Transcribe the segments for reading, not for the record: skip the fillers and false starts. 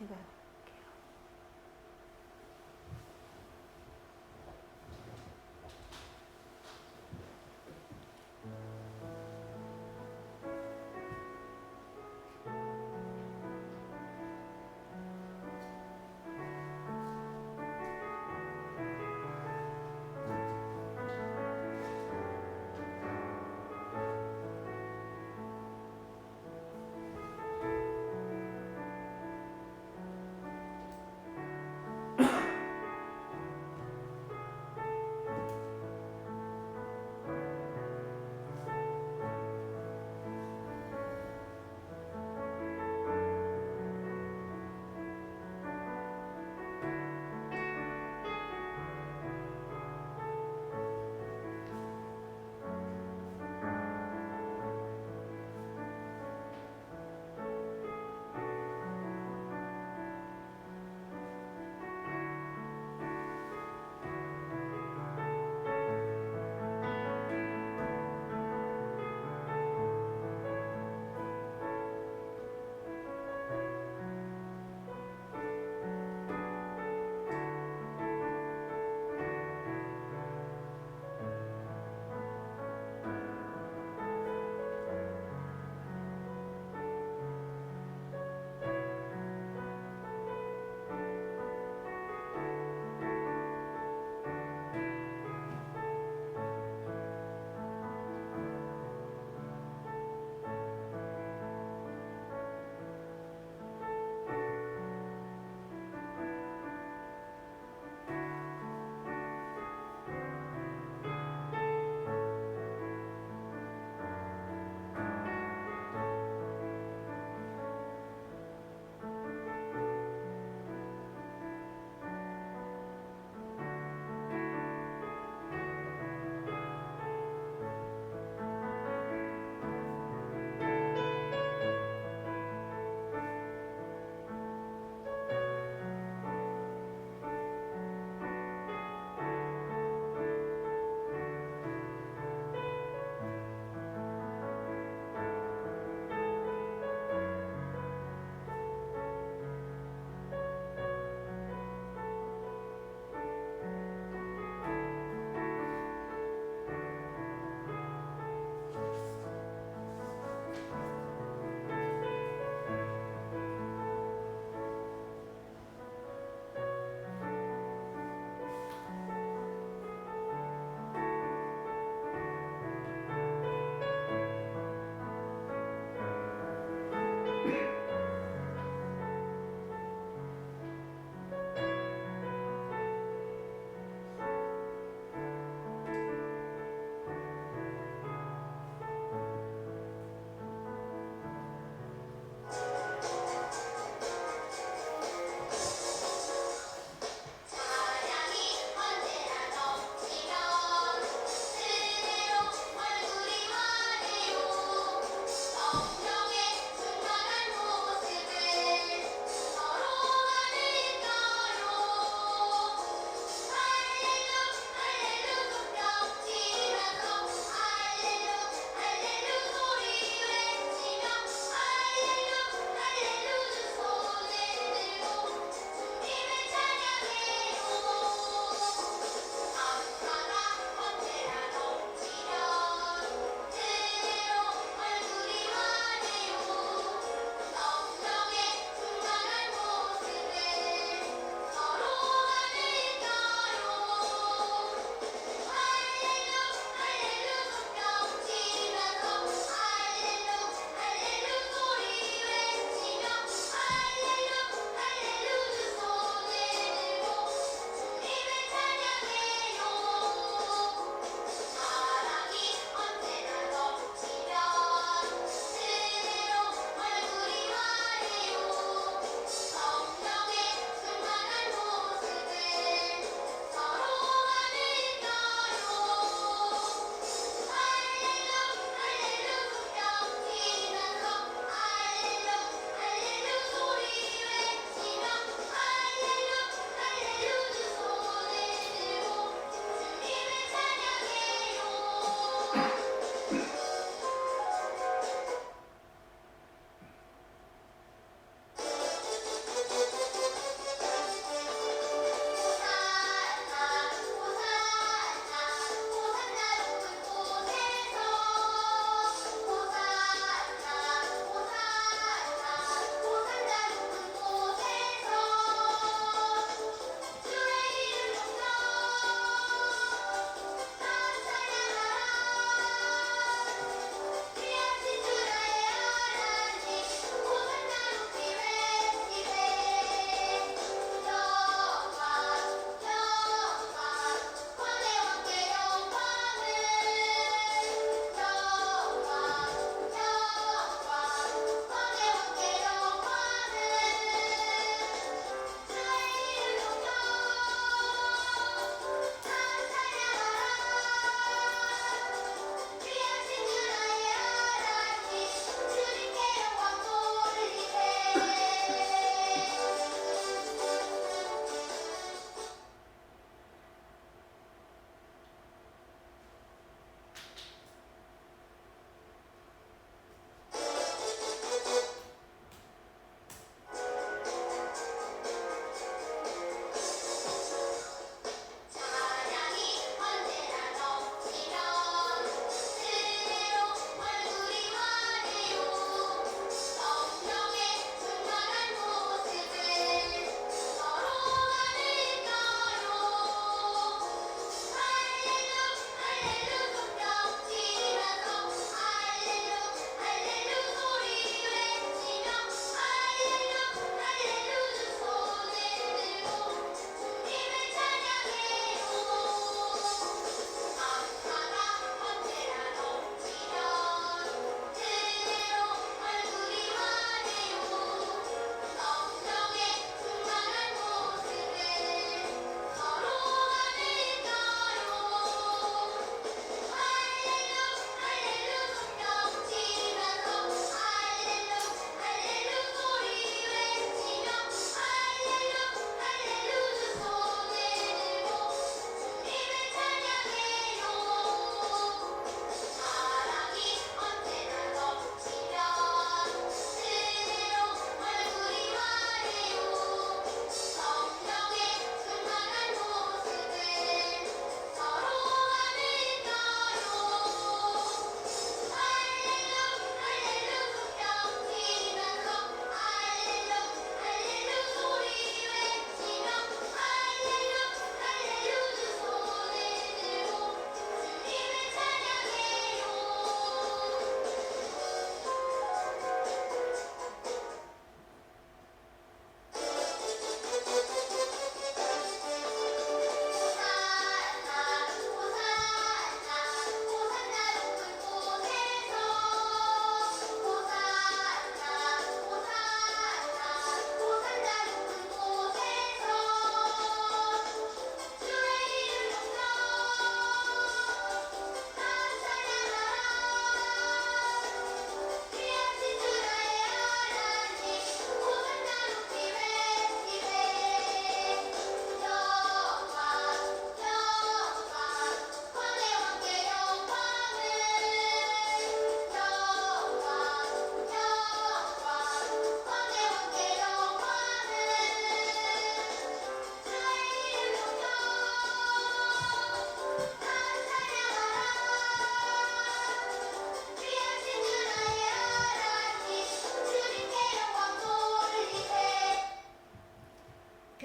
생각해 볼게요.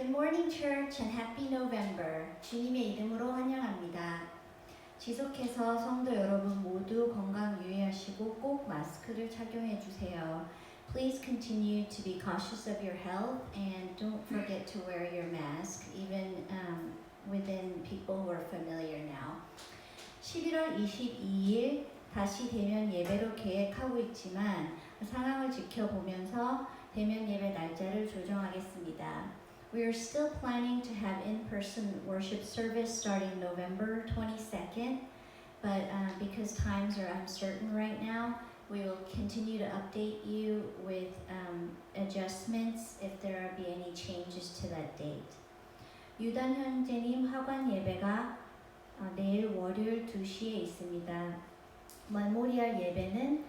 Good morning, church, and happy November. 주님의 이름으로 환영합니다. 지속해서 성도 여러분 모두 건강 유의하시고 꼭 마스크를 착용해 주세요. Please continue to be cautious of your health and don't forget to wear your mask, even within people who are familiar now. 11월 22일 다시 대면 예배로 계획하고 있지만 상황을 지켜보면서 대면 예배 날짜를 조정하겠습니다. We are still planning to have in-person worship service starting November 22nd, but because times are uncertain right now, we will continue to update you with adjustments if there be any changes to that date. 유단 형제님 화관 예배가 내일 월요일 2시에 있습니다. 메모리얼 예배는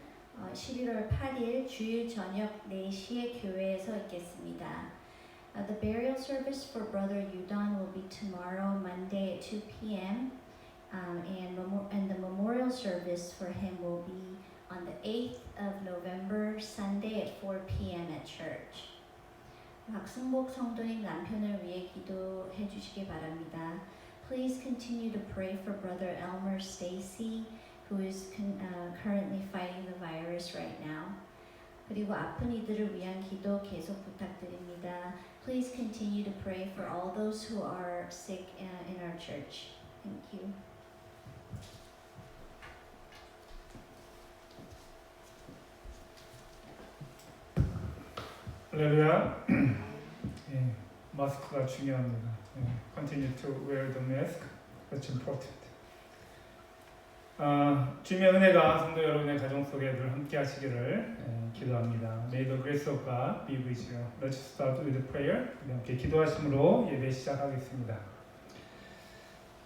11월 8일 주일 저녁 4시에 교회에서 있겠습니다. The burial service for Brother Yudan will be tomorrow, Monday at 2 p.m. And the memorial service for him will be on the 8th of November, Sunday at 4 p.m. at church. 박승복 성도님 남편을 위해 기도해 주시기 바랍니다. Please continue to pray for Brother Elmer Stacy, who is currently fighting the virus right now. 그리고 아픈 이들을 위한 기도 계속 부탁드립니다. Please continue to pray for all those who are sick in our church. Thank you. 할렐루야. 예, 마스크가 중요합니다. Continue to wear the mask. That's important. 주님의 은혜가 성도 여러분의 가정 속에 늘 함께 하시기를 기도합니다. May the grace of God be with you. Let's start with prayer. 우리 함께 기도하심으로 예배 시작하겠습니다.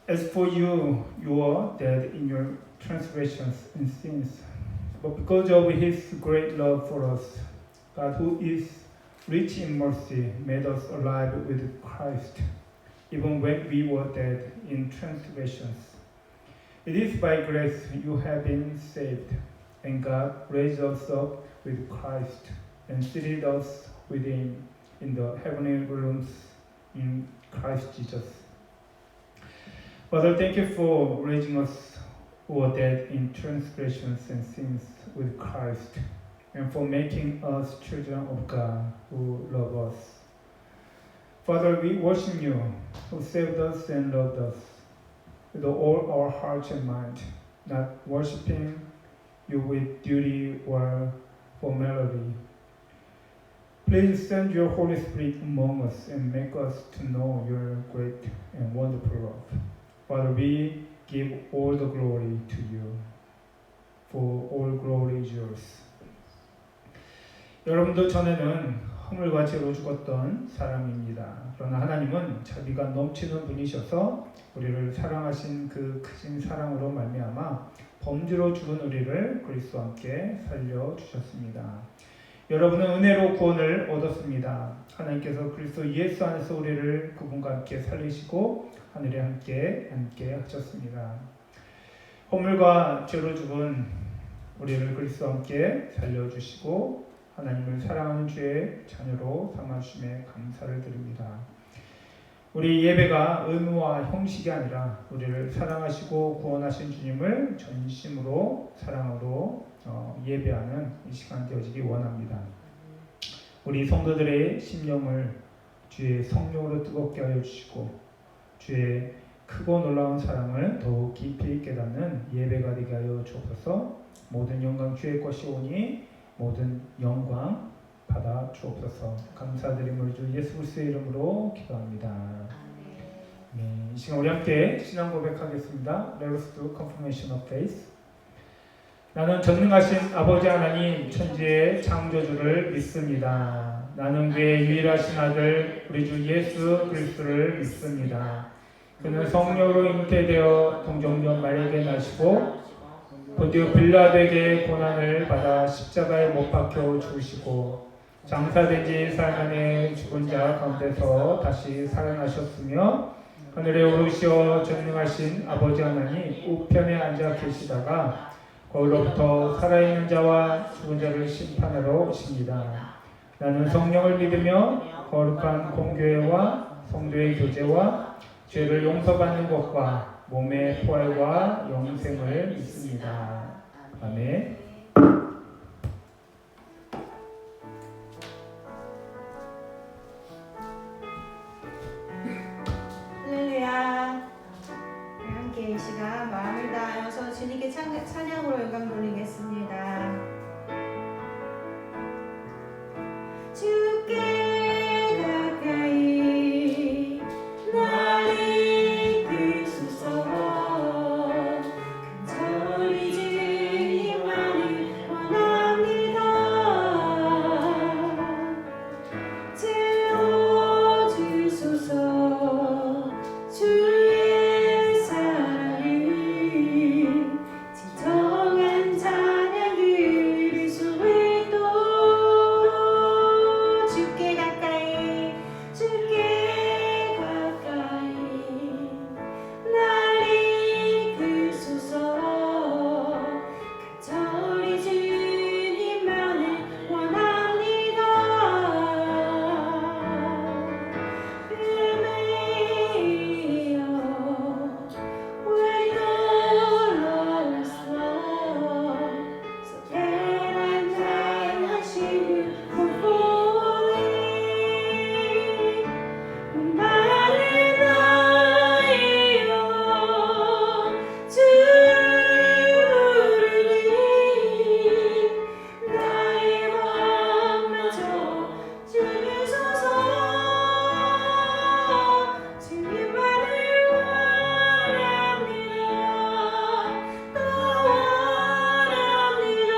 As for you, you are dead in your transgressions and sins. But because of His great love for us, God, who is rich in mercy, made us alive with Christ, even when we were dead in transgressions. It is by grace you have been saved, and God raised us up with Christ and seated us with Him in the heavenly realms in Christ Jesus. Father, thank you for raising us who are dead in transgressions and sins with Christ, and for making us children of God who love us. Father, we worship you, who saved us and loved us with all our hearts and mind, not worshiping you with duty or formality. Please send your Holy Spirit among us and make us to know your great and wonderful love. Father, we give all the glory to you, for all glory is yours. 여러분도 전에는 허물과 죄로 죽었던 사람입니다. 그러나 하나님은 자비가 넘치는 분이셔서 우리를 사랑하신 그 크신 사랑으로 말미암아 범죄로 죽은 우리를 그리스도와 함께 살려주셨습니다. 여러분은 은혜로 구원을 얻었습니다. 하나님께서 그리스도 예수 안에서 우리를 그분과 함께 살리시고 하늘에 함께 하셨습니다. 허물과 죄로 죽은 우리를 그리스도와 함께 살려주시고 하나님을 사랑하는 주의 자녀로 삼아주심에 감사를 드립니다. 우리 예배가 의무와 형식이 아니라 우리를 사랑하시고 구원하신 주님을 전심으로 사랑으로 예배하는 이 시간 되어지기 원합니다. 우리 성도들의 심령을 주의 성령으로 뜨겁게 하여 주시고 주의 크고 놀라운 사랑을 더욱 깊이 깨닫는 예배가 되게 하여 주옵소서. 모든 영광 주의 것이 오니 모든 영광 받아 주옵소서. 감사드림을 주 예수 그리스도의 이름으로 기도합니다. 네, 이 시간 우리 함께 신앙 고백하겠습니다. Let us do confirmation of faith. 나는 전능하신 아버지 하나님 천지의 창조주를 믿습니다. 나는 그의 유일하신 아들 우리 주 예수 그리스도를 믿습니다. 그는 성령으로 잉태되어 동정녀 마리아에게 나시고 본디오 빌라도에게 고난을 받아 십자가에 못 박혀 죽으시고 장사된 지 사흘 만에 죽은 자 가운데서 다시 살아나셨으며 하늘에 오르시어 전능하신 아버지 하나님 우편에 앉아 계시다가 거기로부터 살아있는 자와 죽은 자를 심판하러 오십니다. 나는 성령을 믿으며 거룩한 공교회와 성도의 교제와 죄를 용서받는 것과 몸의 부활과 영생을 믿습니다. 아멘. 할렐루야. 함께 이 시간 마음을 다하여서 주님께 찬양으로 영광 돌리겠습니다. 주께 가까이 나를 이끄소서. 간절히 주님만을 원합니다. 채워주소서. 주의 사랑을 진정한 찬양 들을 수 있도록 주께 가까이 날 이끄소서. 간절히 주님만을 원합니다. 나의 마음마저 주소서. 주님만을 원합니다. 더 원합니다.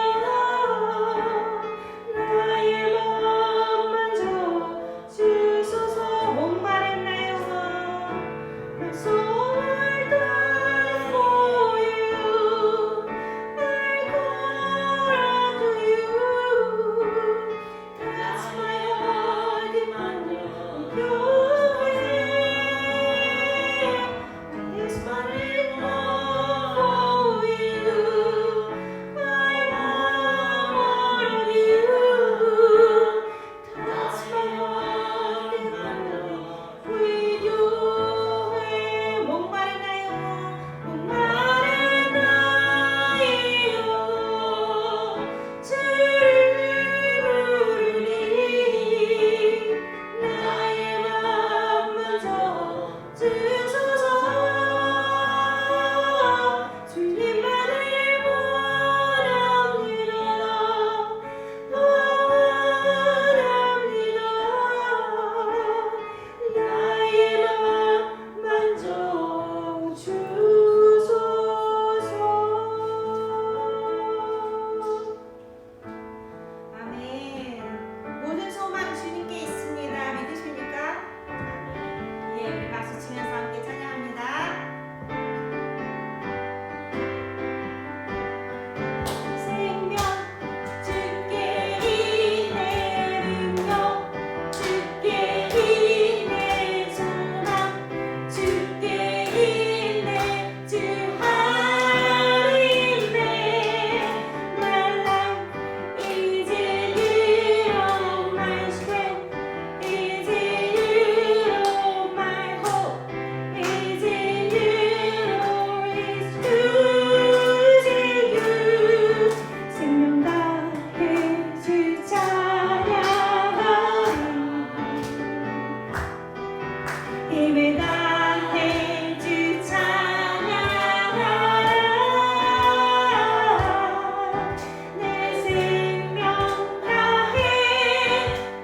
나의 마음마저 주소서. 목마른 나의 영혼 My soul will die for you. I call unto you. That's my heart demanding your way. And this body long for you. I want more of you. That's my heart demanding with your way. 목마른 나의 영혼 목마른 나의 영혼 주를 부르니 나의 마음마저 주소서. 주님만을 원합니다. 원합니다. 나의 마음만져 주소서. 아멘. 모든 소망 주님께 있습니다. 믿으십니까? 예, 우리 박수 치면서 함께 찬양합니다. 생명 주께 있네. 능력 주께 있네. 소망 주께 있네. 주 하나님 있네. My life is in you, my strength is in you, my hope is in you, is choosing you. 생명 다해 주 찬양하리. 힘을 다해 주 찬양하라. 내 생명 다해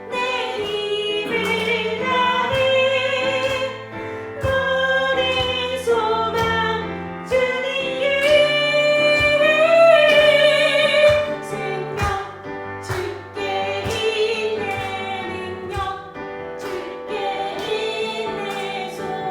내 힘을 다해 모든 소망 주님께. 생명 주께 있네. 능력 주께 있네. 소망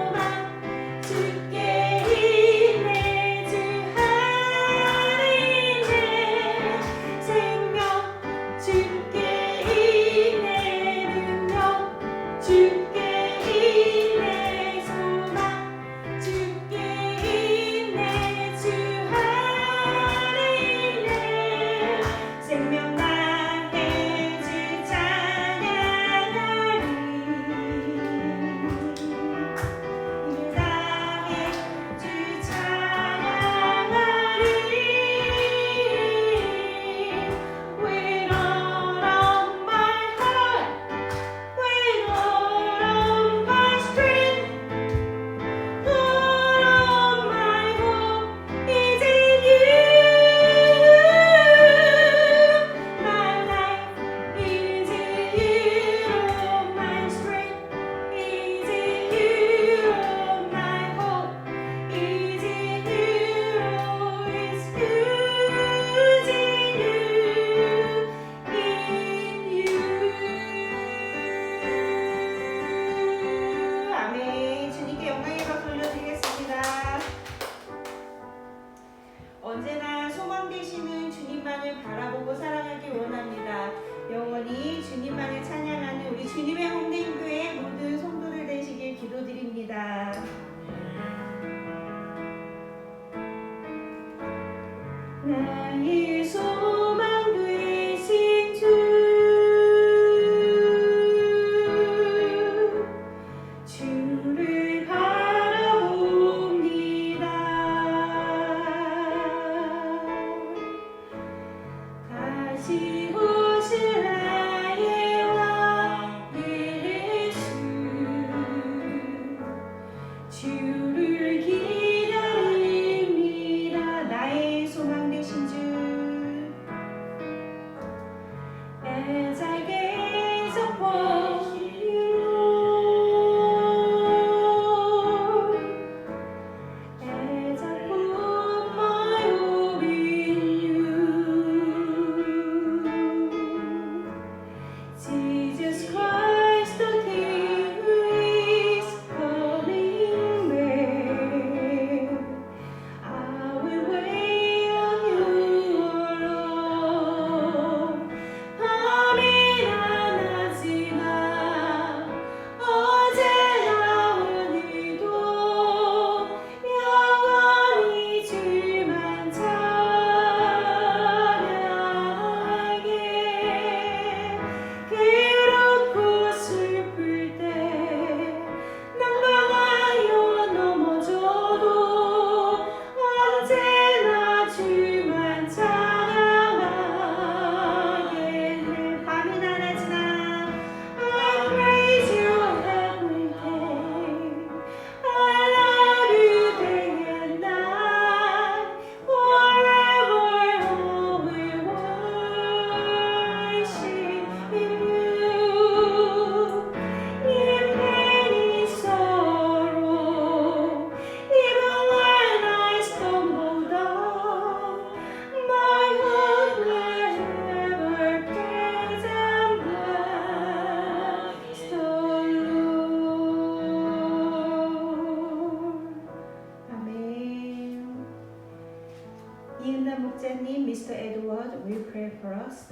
목자님, Mr. Edward will pray for us.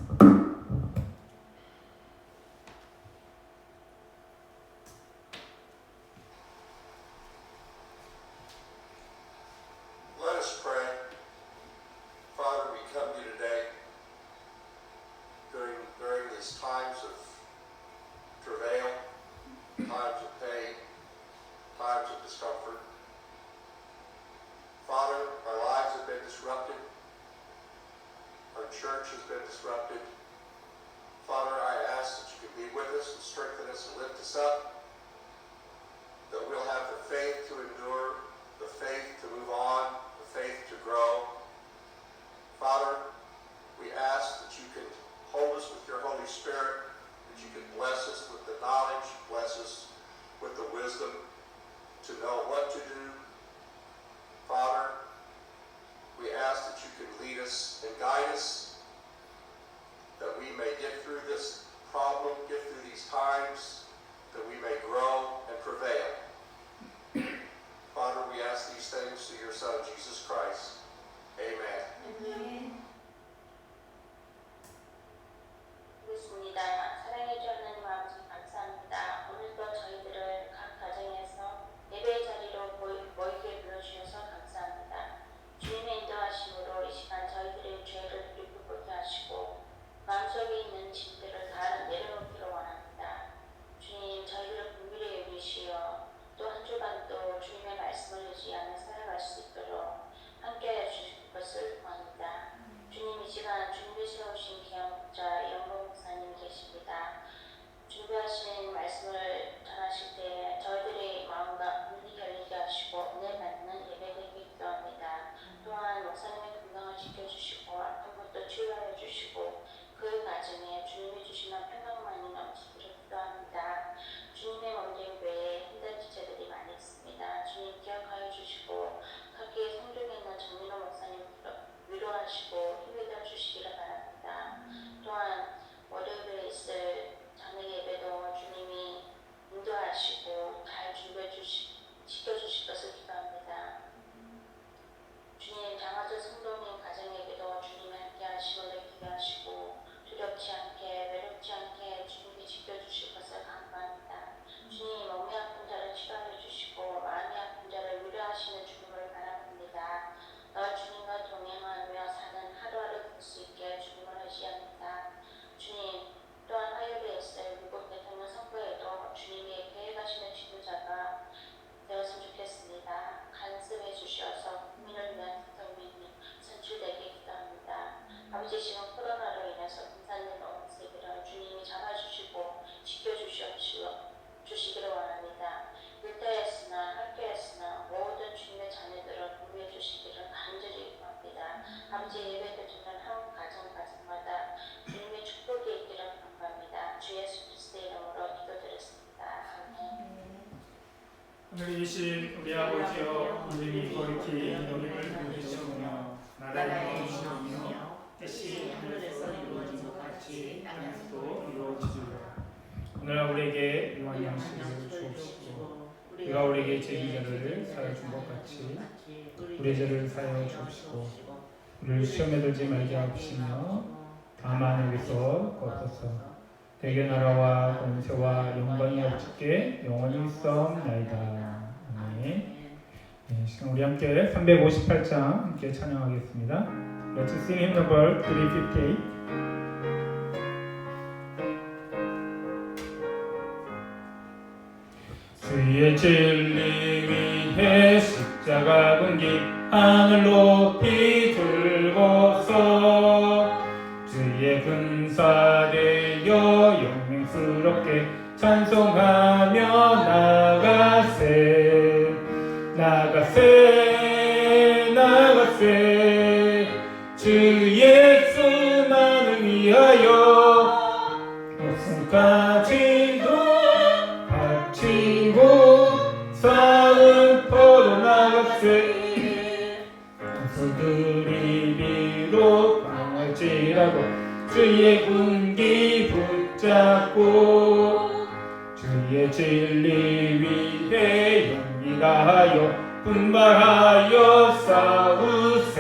Let us pray. Father, we come to you today during these times of travail, times of pain, times of discomfort. Father, our lives have been disrupted. Our church has been disrupted. Father, I ask that you can be with us and strengthen us and lift us up, that we'll have the faith to endure, the faith to move on, the faith to grow. Father, we ask that you can hold us with your Holy Spirit, that you can bless us with the knowledge, bless us with the wisdom to know what to do. Father, we ask that you can lead us and guide us, that we may get through this problem, get through these times, that we may grow and prevail. Father, we ask these things through your Son, Jesus Christ. Amen. 그렇습니다. 사랑해주 하나님 아버지 감사합니다. 오늘도 저희들을 각 가정에서 예배의 자리로 모이게 불러주셔서 감사합니다. 주님의 인도하심으로 이 시간 저희들의 죄를 기쁘게 하시고 마음속에 있는 짐들을 다 내려놓기를 원합니다. 주님, 저희들을 긍휼히 여기시어 또 한 주간도 주님의 말씀을 의지하며 살아갈 수 있도록 함께해 주실 것을 원합니다. 주님, 이 시간 준비 세우신 귀한 목자 영봉 목사님 계십니다. 준비하신 말씀을 전하실 때 저희들의 마음과 눈이 열리게 하시고 은혜 받는 예배 되게 기도합니다. 또한 목사님의 건강을 지켜주시고 아픈 것도 치유하여 주시고 그 가정에 주님이 주시는 평강만이 넘치기를 기도합니다. 주님의 몸된 외에 힘든 지체들이 많이 있습니다. 주님 기억하여 주시고 각기 성중에 있는 정민호 목사님 위로하시고 힘이 되어 주시기를 바랍니다. 또한 월요일에 있을 저녁 예배도 주님이 인도하시고 잘 지켜주실 것을 기도합니다. 주님, 장하주 성도님 가정에게도 주님이 함께 하시고 기게 하시고 두렵지 않게 외롭지 않게 주님이 지켜주실 것을 간구합니다. 주님, 몸이 아픈 자를 치료하여 주시고 마음이 아픈 자를 위로하시는 주님을 바랍니다. 너 주님과 동행하며 사는 하루하루 될 수 있게 주님을 의지합니다. 주님, 또한 화요일에 있을 미국 대통령 선거에도 주님이 계획하시는 지도자가 되었으면 좋겠습니다. 간섭해 주셔서 국민을 위한 대통령이 선출되게 기도합니다. 아버지, 지금 코로나로 인해서 분산된 온 세계를 주님이 잡아주시고 지켜주시기를 원합니다. 일터였으나 학교였으나 모든 주님의 자녀들을 보호해 주시기를 간절히 구합니다. 아버지, 예배를 드리는 한 가정마다 주님의 축복이 있기를 간구합니다. 주 예수 그리스도의 이름으로 기도드렸습니다. 아멘. 오늘 이신 우리 아버지여, 이름이 거룩히 여김을 부르시오며 나라를 이루시오며 뜻이 하늘에서 이루어진 것 같이 땅에서도 이루어지리라. 오늘 우리에게 일용할 양식을 주옵시고 우리가 우리에게 죄인들을 사하여 준 것 같이 우리 죄를 사하여 주옵시고 우리를 시험에 들지 말게 하옵시며 다만 여기서 거둬서 대개 나라와 권세와 영광이 아버지께 영원히 있사옵나이다. 아멘. 네, 지금 우리 함께 358장 함께 찬양하겠습니다. Let's sing hymn number 358. 주의 진리 위해 십자가 근기 하늘 높이 들고서 주의 근사되어 영맹스럽게 찬송하며 나가세 나가세 나가세 주 예수만을 위하여 목숨까지도 바치고 싸움터로 나가세 원수들이 비록 강할지라도 주의 군기 붙잡고 주의 진리 위에 용기 다하여 분발하여 싸우세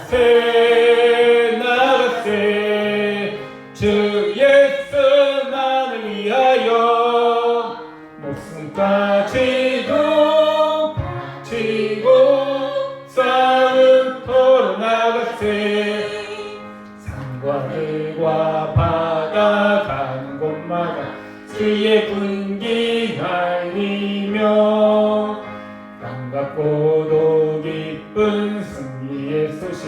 나가세 나가세 주 예수만을 위하여 목숨까지도 바치고 싸움터로 나가세 산과 들과 바다 가는 곳마다 주의 군기 날리며 반갑고도 기쁜 승리의 소식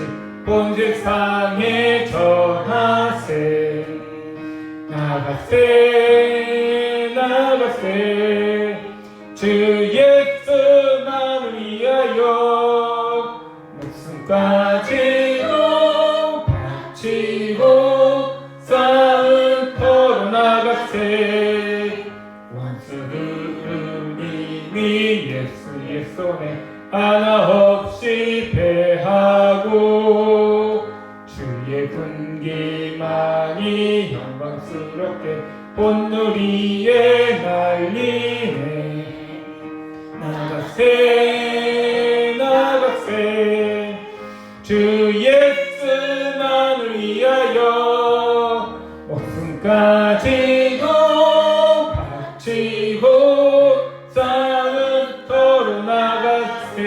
온 세상에 전하세 나가세 나가세 주 예수만을 위하여 목숨까지도 바치고 싸움터로 나가세 원수들은 이미 예수의 손에 하나 없이 패하고 주의 군기만이 영광스럽게 본누리에 날리네 나가세 나가세 주 예수만을 위하여 목숨까지도 바치고 싸움터로 나가세.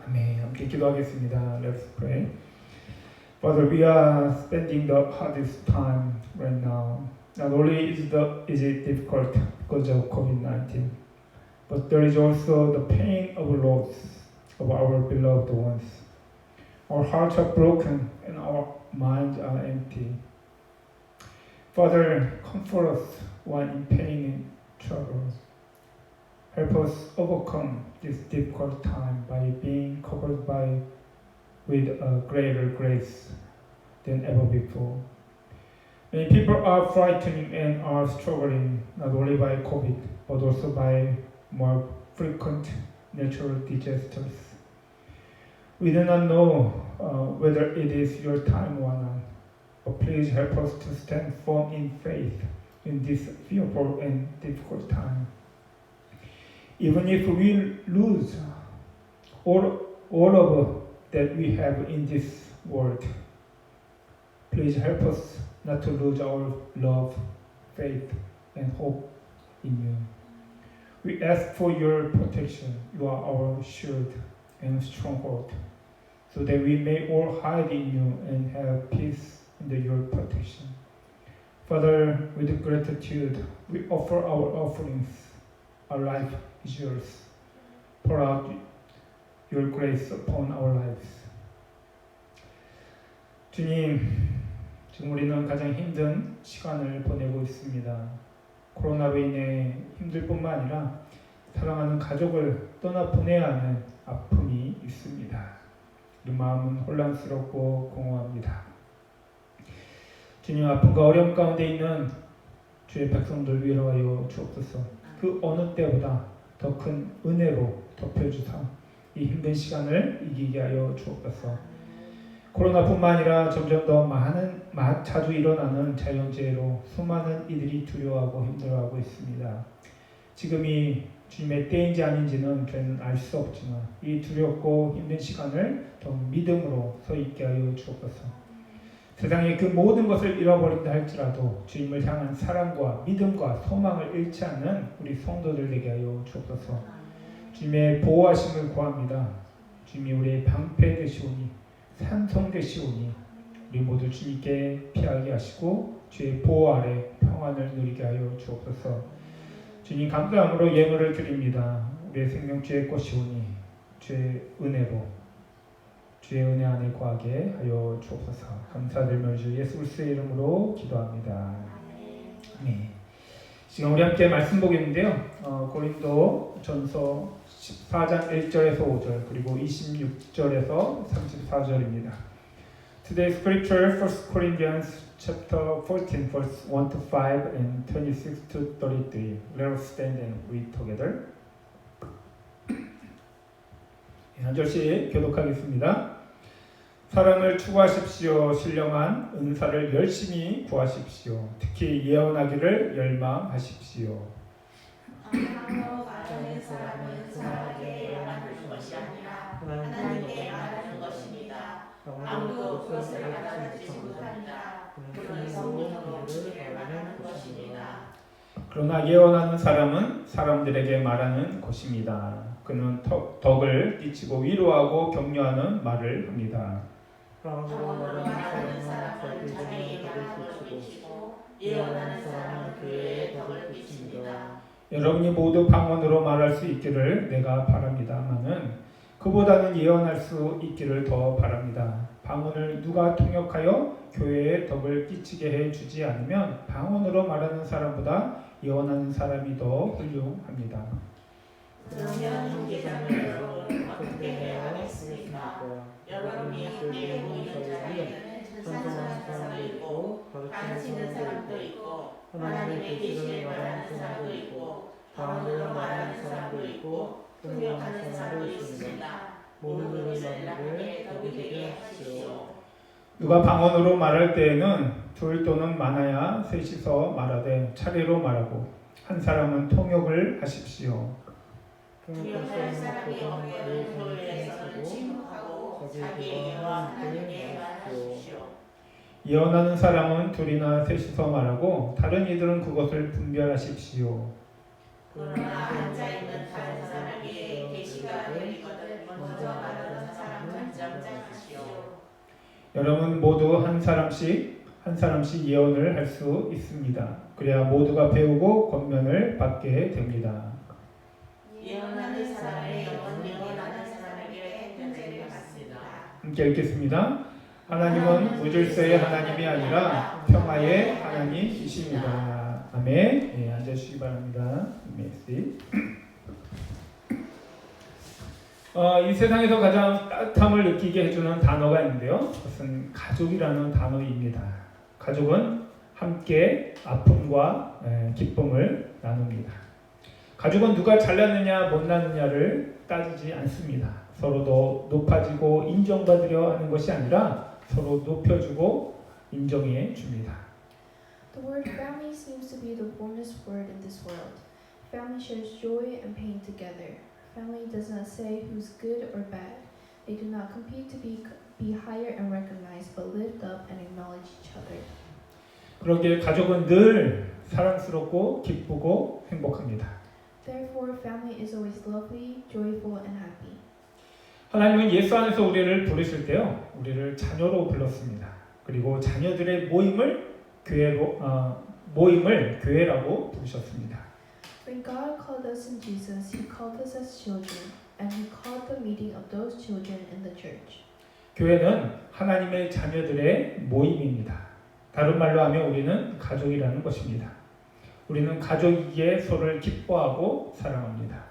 아멘. 함께 기도하겠습니다. Let's pray. Father, we are spending the hardest time right now. Not only is it difficult because of COVID-19, but there is also the pain of loss of our beloved ones. Our hearts are broken and our minds are empty. Father, comfort us when in pain and trouble. Help us overcome this difficult time by being covered with a greater grace than ever before. Many people are frightened and are struggling not only by COVID but also by more frequent natural disasters. We do not know whether it is your time or not, but please help us to stand firm in faith in this fearful and difficult time. Even if we lose all of that we have in this world, please help us not to lose our love, faith, and hope in you. We ask for your protection. You are our shield and stronghold, so that we may all hide in you and have peace under your protection. Father, with gratitude, we offer our offerings. Our life is yours. Pour out your grace upon our lives. 주님, 지금 우리는 가장 힘든 시간을 보내고 있습니다. 코로나로 인해 힘들 뿐만 아니라 사랑하는 가족을 떠나보내야 하는 아픔이 있습니다. 우리 마음은 혼란스럽고 공허합니다. 주님, 아픔과 어려움 가운데 있는 주의 백성들 위로하여 주옵소서. 그 어느 때보다 더 큰 은혜로 덮여주사 이 힘든 시간을 이기게 하여 주옵소서. 코로나뿐만 아니라 점점 더 자주 일어나는 자연재해로 수많은 이들이 두려워하고 힘들어하고 있습니다. 지금이 주님의 때인지 아닌지는 저희는 알 수 없지만 이 두렵고 힘든 시간을 더 믿음으로 서 있게 하여 주옵소서. 세상의 그 모든 것을 잃어버린다 할지라도 주님을 향한 사랑과 믿음과 소망을 잃지 않는 우리 성도들 되게 하여 주옵소서. 주님의 보호하심을 구합니다. 주님이 우리의 방패 되시오니 산성 되시오니 우리 모두 주님께 피하게 하시고 주의 보호 아래 평안을 누리게 하여 주옵소서. 주님, 감사함으로 예물을 드립니다. 우리의 생명 주의 것이오니 주의 은혜로 주의 은혜 안에 거하게 하여 주옵소서. 감사드리며 주 예수 그리스도의 이름으로 기도합니다. 아멘. 지금 우리 함께 말씀 보겠는데요. 고린도 전서 14장 1절에서 5절 그리고 26절에서 34절입니다. Today's scripture, 1 Corinthians chapter 14, verse 1 to 5 and 26 to 33. Let us stand and read together. 한 절씩 교독하겠습니다. 사랑을 추구하십시오. 신령한 은사를 열심히 구하십시오. 특히 예언하기를 열망하십시오. 하나님께 말하는 것이 아니라 하나님께 말하는 아무도 그것을 알아듣지 못합니다. 그는 성령으로 그를 말하는 것입니다. 그러나 예언하는 사람은 사람들에게 말하는 것입니다. 그는 덕을 끼치고 위로하고 격려하는 말을 합니다. 방언으로 말하는 사람은 자기에게 덕을 끼치고 예언하는 사람은 그에게 덕을 끼칩니다. 여러분이 모두 방언으로 말할 수 있기를 내가 바랍니다마는 그보다는 예언할 수 있기를 더 바랍니다. 방언을 누가 통역하여 교회에 덕을 끼치게 해주지 않으면 방언으로 말하는 사람보다 예언하는 사람이 더 훌륭합니다. 그러면 형제자매 여러분 어떻게 해야 하겠습니까? 여러분이 함께 모이는 자리에는 찬송하는 사람도 있고 가르치는 사람도 있고 하나님의 계시를 말하는 사람도 있고 방언으로 말하는 사람도 있고 통역하는 사람도 있습니다. 모두를 만나게 덕이 되게 하십시오. 누가 방언으로 말할 때에는 둘 또는 많아야 셋이서 말하되 차례로 말하고 한 사람은 통역을 하십시오. 통역할 사람이 없는 교회에서는 침묵하고 자기에게와 하나님께 말하십시오. 예언하는 사람은 둘이나 셋이서 말하고 다른 이들은 그것을 분별하십시오. 그러나 앉아있는 다른 사람에게 계시가 열리거든 먼저 말하는 사람은 잠잠하시오. 여러분 모두 한 사람씩 예언을 할 수 있습니다. 그래야 모두가 배우고 권면을 받게 됩니다. 예언하는 사람의 영은 예언하는 사람에게 편지를 받습니다. 함께 읽겠습니다. 하나님은 무질서의 하나님이 아니라 평화의 하나님이십니다. 아멘. 네, 앉아주시기 바랍니다. 메시. 이 세상에서 가장 따뜻함을 느끼게 해주는 단어가 있는데요. 그것은 가족이라는 단어입니다. 가족은 함께 아픔과 기쁨을 나눕니다. 가족은 누가 잘났느냐 못났느냐를 따지지 않습니다. 서로 더 높아지고 인정받으려 하는 것이 아니라 서로 높여주고 인정해 줍니다. The word family seems to be the warmest word in this world. Family shares joy and pain together. Family does not say who's good or bad. They do not compete to be higher and recognized, but lift up and acknowledge each other. 그러기에 가족은 늘 사랑스럽고 기쁘고 행복합니다. Therefore, family is always lovely, joyful, and happy. 하나님은 예수 안에서 우리를 부르실 때요, 우리를 자녀로 불렀습니다. 그리고 자녀들의 모임을 교회라고 부르셨습니다. When God called us in Jesus, He called us as children, and He called the meeting of those children in the church. 교회는 하나님의 자녀들의 모임입니다. 다른 말로 하면 우리는 가족이라는 것입니다. 우리는 가족이기에 서로를 기뻐하고 사랑합니다.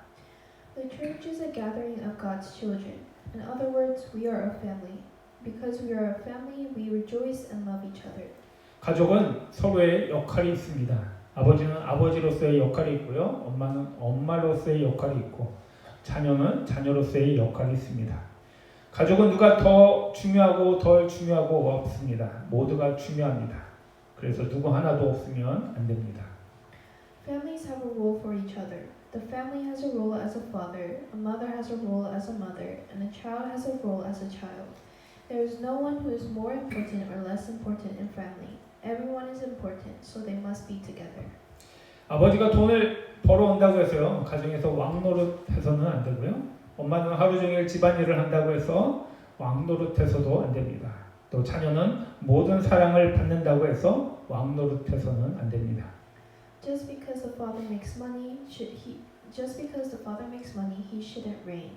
The church is a gathering of God's children. In other words, we are a family. Because we are a family, we rejoice and love each other. 가족은 서로의 역할이 있습니다. 아버지는 아버지로서의 역할이 있고요. 엄마는 엄마로서의 역할이 있고 자녀는 자녀로서의 역할이 있습니다. 가족은 누가 더 중요하고 덜 중요하고 없습니다. 모두가 중요합니다. 그래서 누구 하나도 없으면 안 됩니다. Families have a role for each other. The family has a role as a father, a mother has a role as a mother, and a child has a role as a child. There is no one who is more important or less important in family. Everyone is important, so they must be together. 아버지가 돈을 벌어온다고 해서요. 가정에서 왕노릇해서는 안 되고요. 엄마는 하루 종일 집안일을 한다고 해서 왕노릇해서도 안 됩니다. 또 자녀는 모든 사랑을 받는다고 해서 왕노릇해서는 안 됩니다. Just because the father makes money, he shouldn't reign.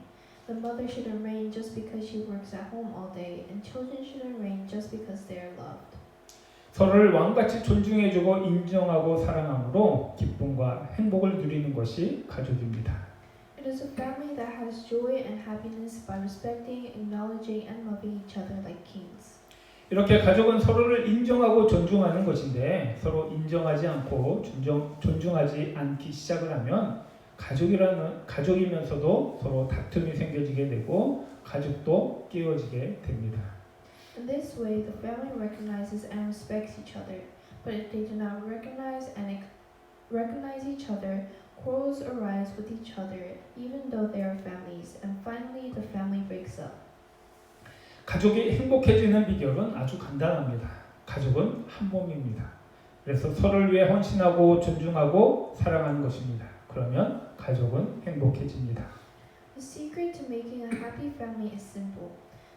The mother shouldn't reign just because she works at home all day, and children shouldn't reign just because they are loved. 서로를 왕같이 존중해주고 인정하고 사랑함으로 기쁨과 행복을 누리는 것이 가족입니다. It is a family that has joy and happiness by respecting, acknowledging, and loving each other like kings. 이렇게 가족은 서로를 인정하고 존중하는 것인데 서로 인정하지 않고 존중하지 않기 시작을 하면 가족이면서도 서로 다툼이 생겨지게 되고 가족도 깨어지게 됩니다. In this way, the family recognizes and respects each other. But if they do not recognize each other, quarrels arise with each other, even though they are families, and finally the family breaks up. 가족이 행복해지는 비결은 아주 간단합니다. 가족은 한 몸입니다. 그래서 서로를 위해 헌신하고 존중하고 사랑하는 것입니다. 그러면 가족은 행복해집니다. The secret to making a happy family is simple.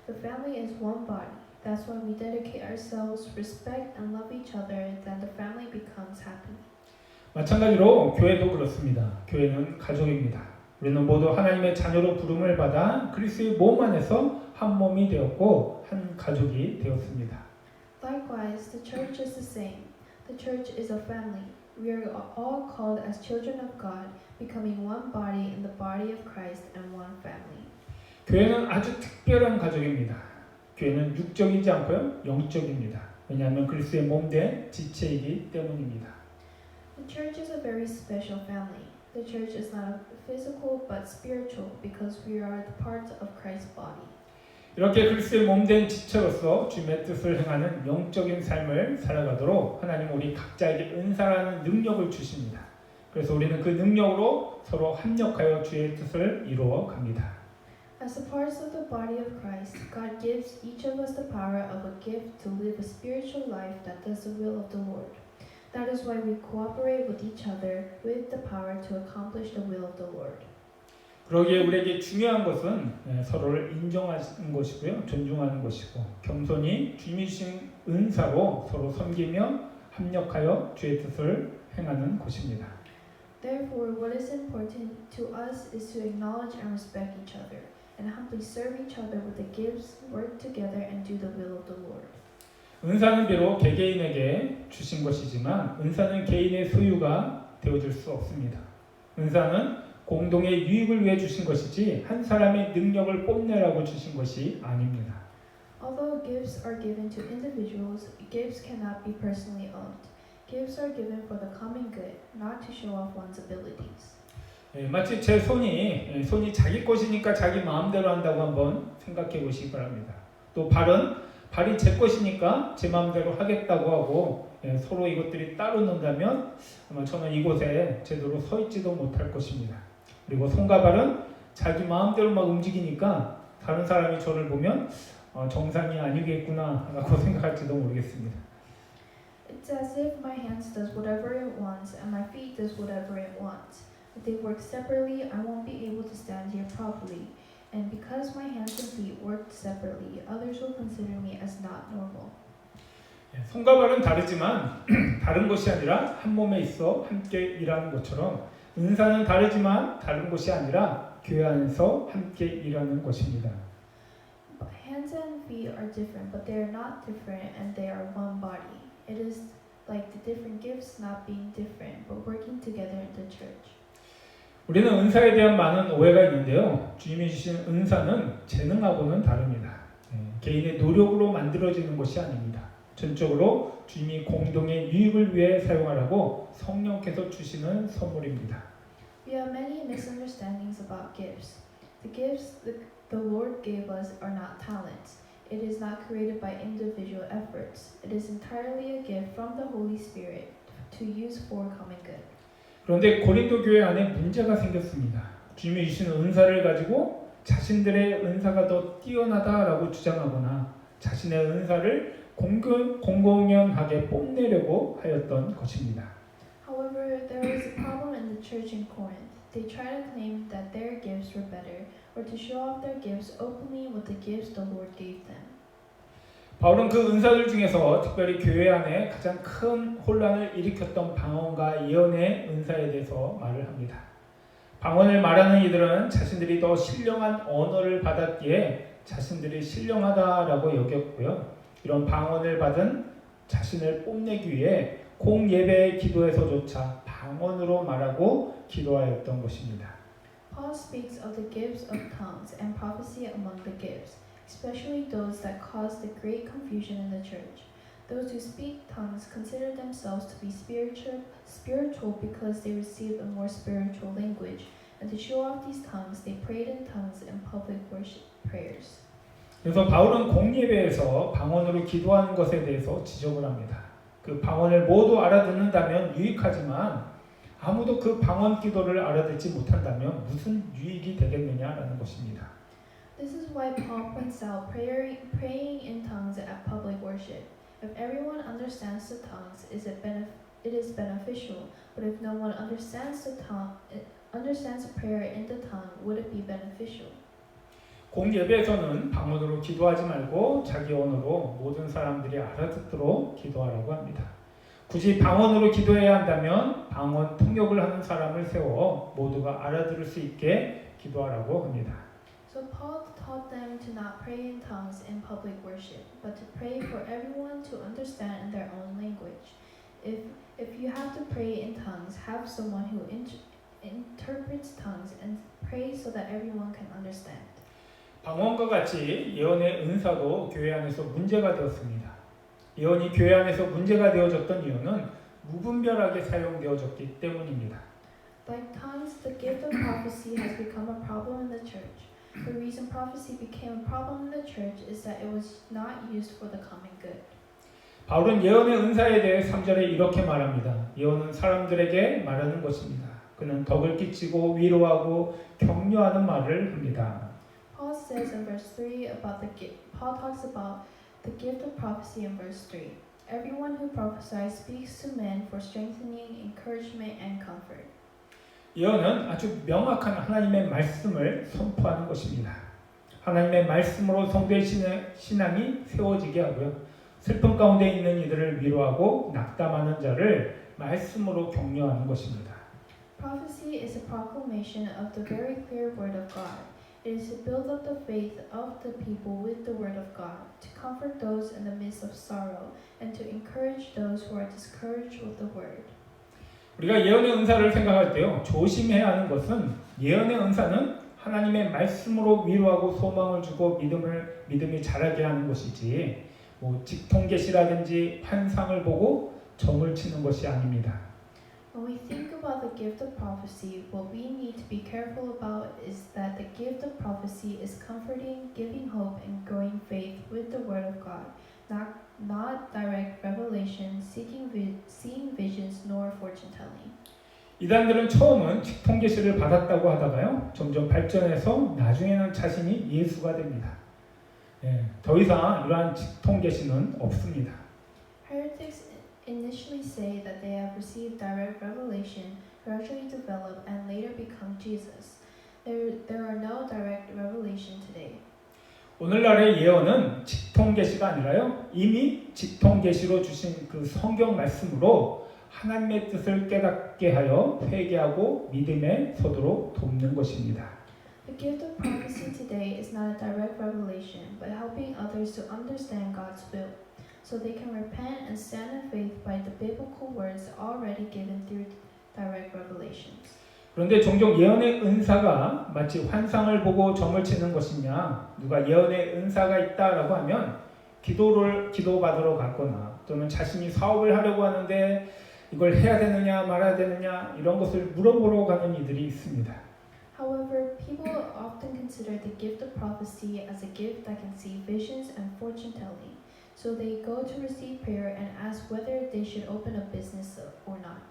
The family is one body. That's why we dedicate ourselves, respect, and love each other, then the family becomes happy. 마찬가지로 교회도 그렇습니다. 교회는 가족입니다. 우리는 모두 하나님의 자녀로 부름을 받아 그리스도의 몸 안에서 한 몸이 되었고 한 가족이 되었습니다. Likewise, the church is the same. The church is a family. We are all called as children of God, becoming one body in the body of Christ and one family. 교회는 아주 특별한 가족입니다. 교회는 육적이지 않고요, 영적입니다. 왜냐하면 그리스도의 몸된 지체이기 때문입니다. The church is a very special family. The church is not physical but spiritual because we are the part of Christ's body. 이렇게 그리스도의 몸된 지체로서 주님의 뜻을 행하는 영적인 삶을 살아가도록 하나님 우리 각자에게 은사라는 능력을 주십니다. 그래서 우리는 그 능력으로 서로 합력하여 주의 뜻을 이루어 갑니다. As the parts of the body of Christ, God gives each of us the power of a gift to live a spiritual life that does the will of the Lord. That is why we cooperate with each other with the power to accomplish the will of the Lord. 그러기에 우리에게 중요한 것은 서로를 인정하는 것이고요, 존중하는 것이고 겸손히 주님이 주신 은사로 서로 섬기며 합력하여 주의 뜻을 행하는 것입니다. Therefore, what is important to us is to acknowledge and respect each other, and humbly serve each other with the gifts, work together, and do the will of the Lord. 은사는 비록 개개인에게 주신 것이지만 은사는 개인의 소유가 되어줄 수 없습니다. 은사는 공동의 유익을 위해 주신 것이지 한 사람의 능력을 뽐내라고 주신 것이 아닙니다. Although gifts are given to individuals, gifts cannot be personally owned. Gifts are given for the common good, not to show off one's abilities. 마치 제 손이 자기 것이니까 자기 마음대로 한다고 한번 생각해 보시기 바랍니다. 또 발이 제 것이니까 제 마음대로 하겠다고 하고 서로 이것들이 따로 논다면 아마 저는 이곳에 제대로 서 있지도 못할 것입니다. 그리고 손과 발은 자기 마음대로 막 움직이니까 다른 사람이 저를 보면 정상이 아니겠구나 라고 생각할지도 모르겠습니다. It's as if my hands does whatever it wants and my feet does whatever it wants. If they work separately, I won't be able to stand here properly. And because my hands and feet work separately, others will consider me as not normal. 손과 발은 다르지만 다른 것이 아니라 한 몸에 있어 함께 일하는 것처럼 은사는 다르지만 다른 것이 아니라 교회 안에서 함께 일하는 것입니다. Hands and feet are different, but they are not different and they are one body. It is like the different gifts not being different, but working together in the church. 우리는 은사에 대한 많은 오해가 있는데요. 주님이 주신 은사는 재능하고는 다릅니다. 개인의 노력으로 만들어지는 것이 아닙니다. 전적으로 주님이 공동의 유익을 위해 사용하라고 성령께서 주시는 선물입니다. We have many misunderstandings about gifts. The gifts the Lord gave us are not talents. It is not created by individual efforts. It is entirely a gift from the Holy Spirit to use for common good. 그런데 고린도 교회 안에 문제가 생겼습니다. 주님이 주신 은사를 가지고 자신들의 은사가 더 뛰어나다라고 주장하거나 자신의 은사를 공공연하게 뽐내려고 하였던 것입니다. However, there was a problem in the church in Corinth. They tried to claim that their gifts were better, or to show off their gifts openly with the gifts the Lord gave them. 바울은 그 은사들 중에서 특별히 교회 안에 가장 큰 혼란을 일으켰던 방언과 예언의 은사에 대해서 말을 합니다. 방언을 말하는 이들은 자신들이 더 신령한 언어를 받았기에 자신들이 신령하다라고 여겼고요. 이런 방언을 받은 자신을 뽐내기 위해 공예배의 기도에서조차 방언으로 말하고 기도하였던 것입니다. Paul speaks of the gifts of tongues and prophecy among the gifts, especially those that cause the great confusion in the church. Those who speak tongues consider themselves to be spiritual because they received a more spiritual language, and to show off these tongues, they prayed in tongues in public worship prayers. 그래서 바울은 공예배에서 방언으로 기도하는 것에 대해서 지적을 합니다. 그 방언을 모두 알아듣는다면 유익하지만 아무도 그 방언 기도를 알아듣지 못한다면 무슨 유익이 되겠느냐라는 것입니다. This is why Paul points out praying in tongues at public worship. If everyone understands the tongues, it is beneficial. But if no one understands the prayer in the tongue, would it be beneficial? 공예배에서는 방언으로 기도하지 말고 자기 언어로 모든 사람들이 알아듣도록 기도하라고 합니다. 굳이 방언으로 기도해야 한다면 방언 통역을 하는 사람을 세워 모두가 알아들을 수 있게 기도하라고 합니다. So Paul taught them to not pray in tongues in public worship, but to pray for everyone to understand in their own language. If you have to pray in tongues, have someone who interprets tongues and pray so that everyone can understand. 방언과 같이 예언의 은사도 교회 안에서 문제가 되었습니다. 예언이 교회 안에서 문제가 되어졌던 이유는 무분별하게 사용되어졌기 때문입니다. Like tongues, the gift of prophecy has become a problem in the church. The reason prophecy became a problem in the church is that it was not used for the common good. 바울은 예언의 은사에 대해 3절에 이렇게 말합니다. 예언은 사람들에게 말하는 것입니다. 그는 덕을 끼치고 위로하고 격려하는 말을 합니다. Paul says in verse 3 about Paul talks about the gift of prophecy in verse 3. Everyone who prophesies speaks to men for strengthening, encouragement, and comfort. 예언은 아주 명확한 하나님의 말씀을 선포하는 것입니다. 하나님의 말씀으로 성도의 신앙이 세워지게 하고요. 슬픔 가운데 있는 이들을 위로하고 낙담하는 자를 말씀으로 격려하는 것입니다. Prophecy is a proclamation of the very clear word of God. It is to build up the faith of the people with the word of God, to comfort those in the midst of sorrow, and to encourage those who are discouraged with the word. 우리가 예언의 은사를 생각할 때요, 조심해야 하는 것은 예언의 은사는 하나님의 말씀으로 위로하고 소망을 주고 믿음이 자라게 하는 것이지, 직통계시라든지 환상을 보고 점을 치는 것이 아닙니다. When we think about the gift of prophecy, what we need to be careful about is that the gift of prophecy is comforting, giving hope, and growing faith with the word of God, not direct revelation, seeing visions, nor fortune telling. 이단들은 처음은 직통계시를 받았다고 하다가요, 점점 발전해서 나중에는 자신이 예수가 됩니다. 더 이상 이러한 직통계시는 없습니다. Heretics initially say that they have received direct revelation, gradually develop, and later become Jesus. There are no direct revelation today. 오늘날의 예언은 직통계시가 아니라요, 이미 직통계시로 주신 그 성경 말씀으로 하나님의 뜻을 깨닫게 하여 회개하고 믿음에 서도록 돕는 것입니다. The gift of prophecy today is not a direct revelation, but helping others to understand God's will, so they can repent and stand in faith by the biblical words already given through direct revelations. 그런데 종종 예언의 은사가 마치 환상을 보고 점을 치는 것이냐, 누가 예언의 은사가 있다라고 하면 기도받으러 갔거나 또는 자신이 사업을 하려고 하는데 이걸 해야 되느냐 말아야 되느냐 이런 것을 물어보러 가는 이들이 있습니다. However, people often consider the gift of prophecy as a gift that can see visions and fortune telling, so they go to receive prayer and ask whether they should open a business or not.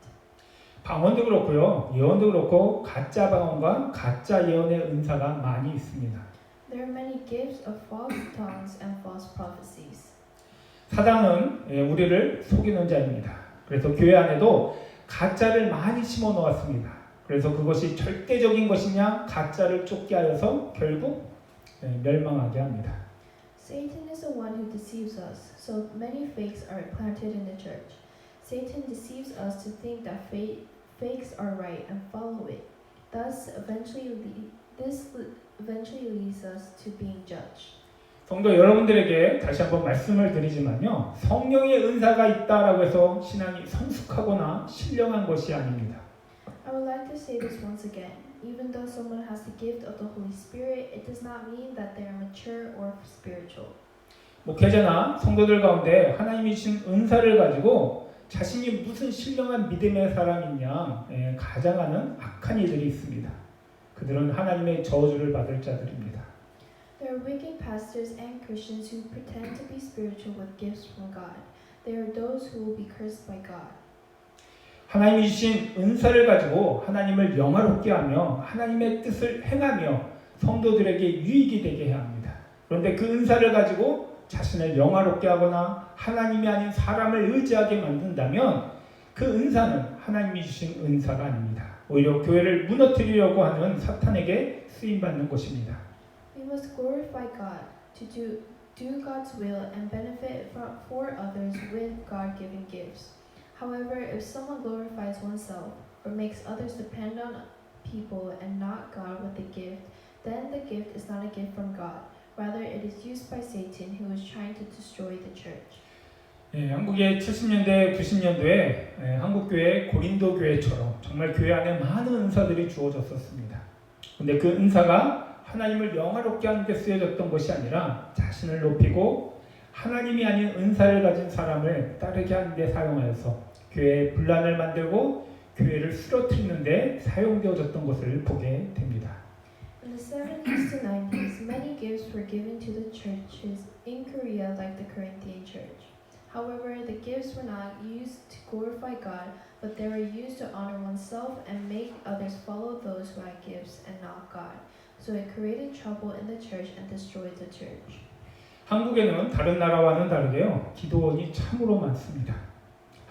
방언도 그렇고요, 예언도 그렇고 가짜 방언과 가짜 예언의 은사가 많이 있습니다. There are many gifts of false tongues and false prophecies. 사단은 우리를 속이는 자입니다. 그래서 교회 안에도 가짜를 많이 심어 놓았습니다. 그래서 그것이 절대적인 것이냐, 가짜를 쫓게 하여서 결국 멸망하게 합니다. Satan is the one who deceives us, so many fakes are planted in the church. Satan deceives us to think that fakes are right and follow it. Thus, this eventually leads us to being judged. 성도 여러분들에게 다시 한번 말씀을 드리지만요, 성령의 은사가 있다라고 해서 신앙이 성숙하거나 신령한 것이 아닙니다. I would like to say this once again. Even though someone has the gift of the Holy Spirit, it does not mean that they are mature or spiritual. 목회자나 성도들 가운데 하나님이 주신 은사를 가지고 자신이 무슨 신령한 믿음의 사람이냐 가장하는 악한 이들이 있습니다. 그들은 하나님의 저주를 받을 자들입니다. There are wicked pastors and Christians who pretend to be spiritual with gifts from God. They are those who will be cursed by God. 하나님이 주신 은사를 가지고 하나님을 영화롭게 하며 하나님의 뜻을 행하며 성도들에게 유익이 되게 해야 합니다. 그런데 그 은사를 가지고 자신을 영화롭게 하거나 하나님이 아닌 사람을 의지하게 만든다면 그 은사는 하나님이 주신 은사가 아닙니다. 오히려 교회를 무너뜨리려고 하는 사탄에게 쓰임받는 것입니다. We must glorify God to do God's will and benefit for others with God-given gifts. However, if someone glorifies oneself or makes others depend on people and not God with the gift, then the gift is not a gift from God. Rather, it is used by Satan, who is trying to destroy the church. 한국의 70년대, 90년도에 한국 교회 고린도 교회처럼 정말 교회 안에 많은 은사들이 주어졌었습니다. 그런데 그 은사가 하나님을 영화롭게 하는 데 쓰여졌던 것이 아니라 자신을 높이고 하나님이 아닌 은사를 가진 사람을 따르게 하는 데 사용하여서 교회에 분란을 만들고 교회를 쓰러뜨리는 데 사용되어졌던 것을 보게 됩니다. In the 70s to 90s, many gifts were given to the churches in Korea like the Corinthian church. However, the gifts were not used to glorify God, but they were used to honor oneself and make others follow those who had gifts and not God. So it created trouble in the church and destroyed the church. 한국에는 다른 나라와는 다르게요, 기도원이 참으로 많습니다.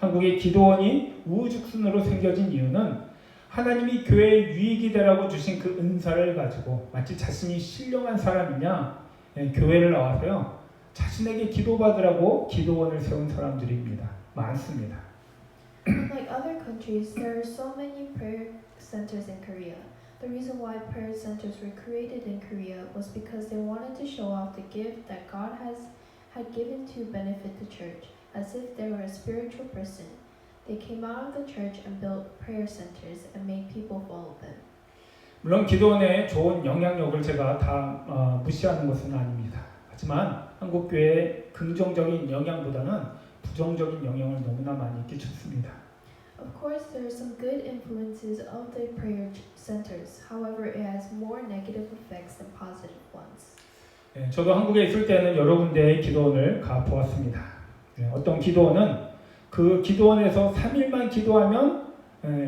한국의 기도원이 우후죽순으로 생겨진 이유는 하나님이 교회에 유익이 되라고 주신 그 은사를 가지고 마치 자신이 신령한 사람이냐 교회를 나와서요 자신에게 기도받으라고 기도원을 세운 사람들입니다. 많습니다. Unlike other countries, there are so many prayer centers in Korea. The reason why prayer centers were created in Korea was because they wanted to show off the gift that God had given to benefit the church, as if they were a spiritual person. They came out of the church and built prayer centers and made people follow them. 물론 기도원의 좋은 영향력을 제가 다 무시하는 것은 아닙니다. 하지만 한국 교회의 긍정적인 영향보다는 부정적인 영향을 너무나 많이 끼쳤습니다. Of course, there are some good influences of the prayer centers. However, it has more negative effects than positive ones. 저도 한국에 있을 때는 여러 군데의 기도원을 가보았습니다. 어떤 기도원은 그 기도원에서 3일만 기도하면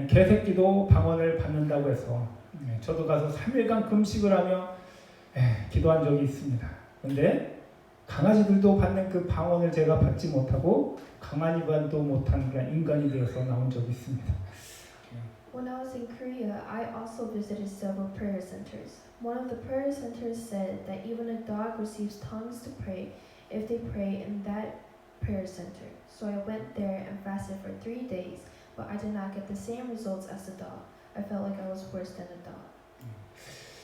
개새끼도 방언을 받는다고 해서 저도 가서 3일간 금식을 하며 기도한 적이 있습니다. 그런데 강아지들도 받는 그 방언을 제가 받지 못하고 강아지반도 못한 그런 인간이 되어서 나온 적이 있습니다. When I was in Korea, I also visited several prayer centers. One of the prayer centers said that even a dog receives tongues to pray if they pray in that prayer center. So I went there and fasted for 3 days, but I did not get the same results as the dog. I felt like I was worse than a dog.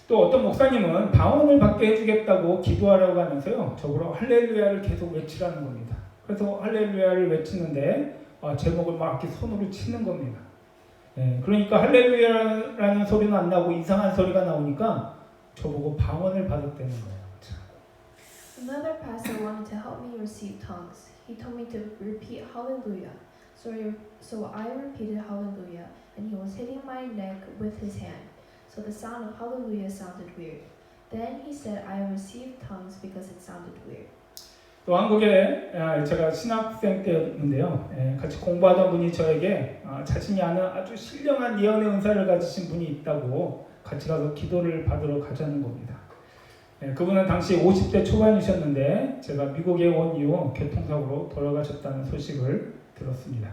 또 어떤 목사님은 방언을 받게 해주겠다고 기도하라고 하면서요 저보고 할렐루야를 계속 외치라는 겁니다. 그래서 할렐루야를 외치는데 제목을 막 이렇게 손으로 치는 겁니다. 그러니까 할렐루야라는 소리는 안 나고 이상한 소리가 나오니까 저보고 방언을 받았다는 거예요. Another pastor wanted to help me receive tongues. He told me to repeat hallelujah. So I repeated hallelujah, and he was hitting my neck with his hand. So the sound of hallelujah sounded weird. Then he said I received tongues because it sounded weird. 또 한국에 제가 신학생 때였는데요. 같이 공부하던 분이 저에게 자신이 아는 아주 신령한 예언의 은사를 가지신 분이 있다고 같이 가서 기도를 받으러 가자는 겁니다. 그분은 당시 50대 초반이셨는데 제가 미국에 온 이후 교통사고로 돌아가셨다는 소식을 들었습니다.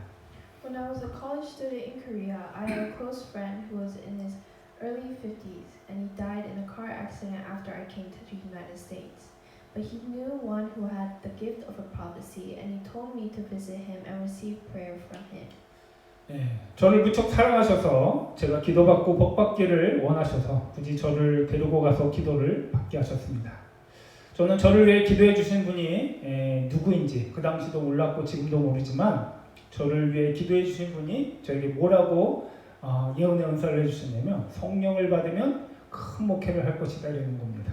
When I was a college student in Korea, I had a close friend who was in his early 50s, and he died in a car accident after I came to the United States. But he knew one who had the gift of a prophecy, and he told me to visit him and receive prayer from him. 저를 무척 사랑하셔서 제가 기도받고 복받기를 원하셔서 굳이 저를 데리고 가서 기도를 받게 하셨습니다. 저는 저를 위해 기도해 주신 분이 누구인지 그 당시도 몰랐고 지금도 모르지만 저를 위해 기도해 주신 분이 저에게 뭐라고 예언의 은사를 해주셨냐면 성령을 받으면 큰 목회를 할 것이다 이러는 겁니다.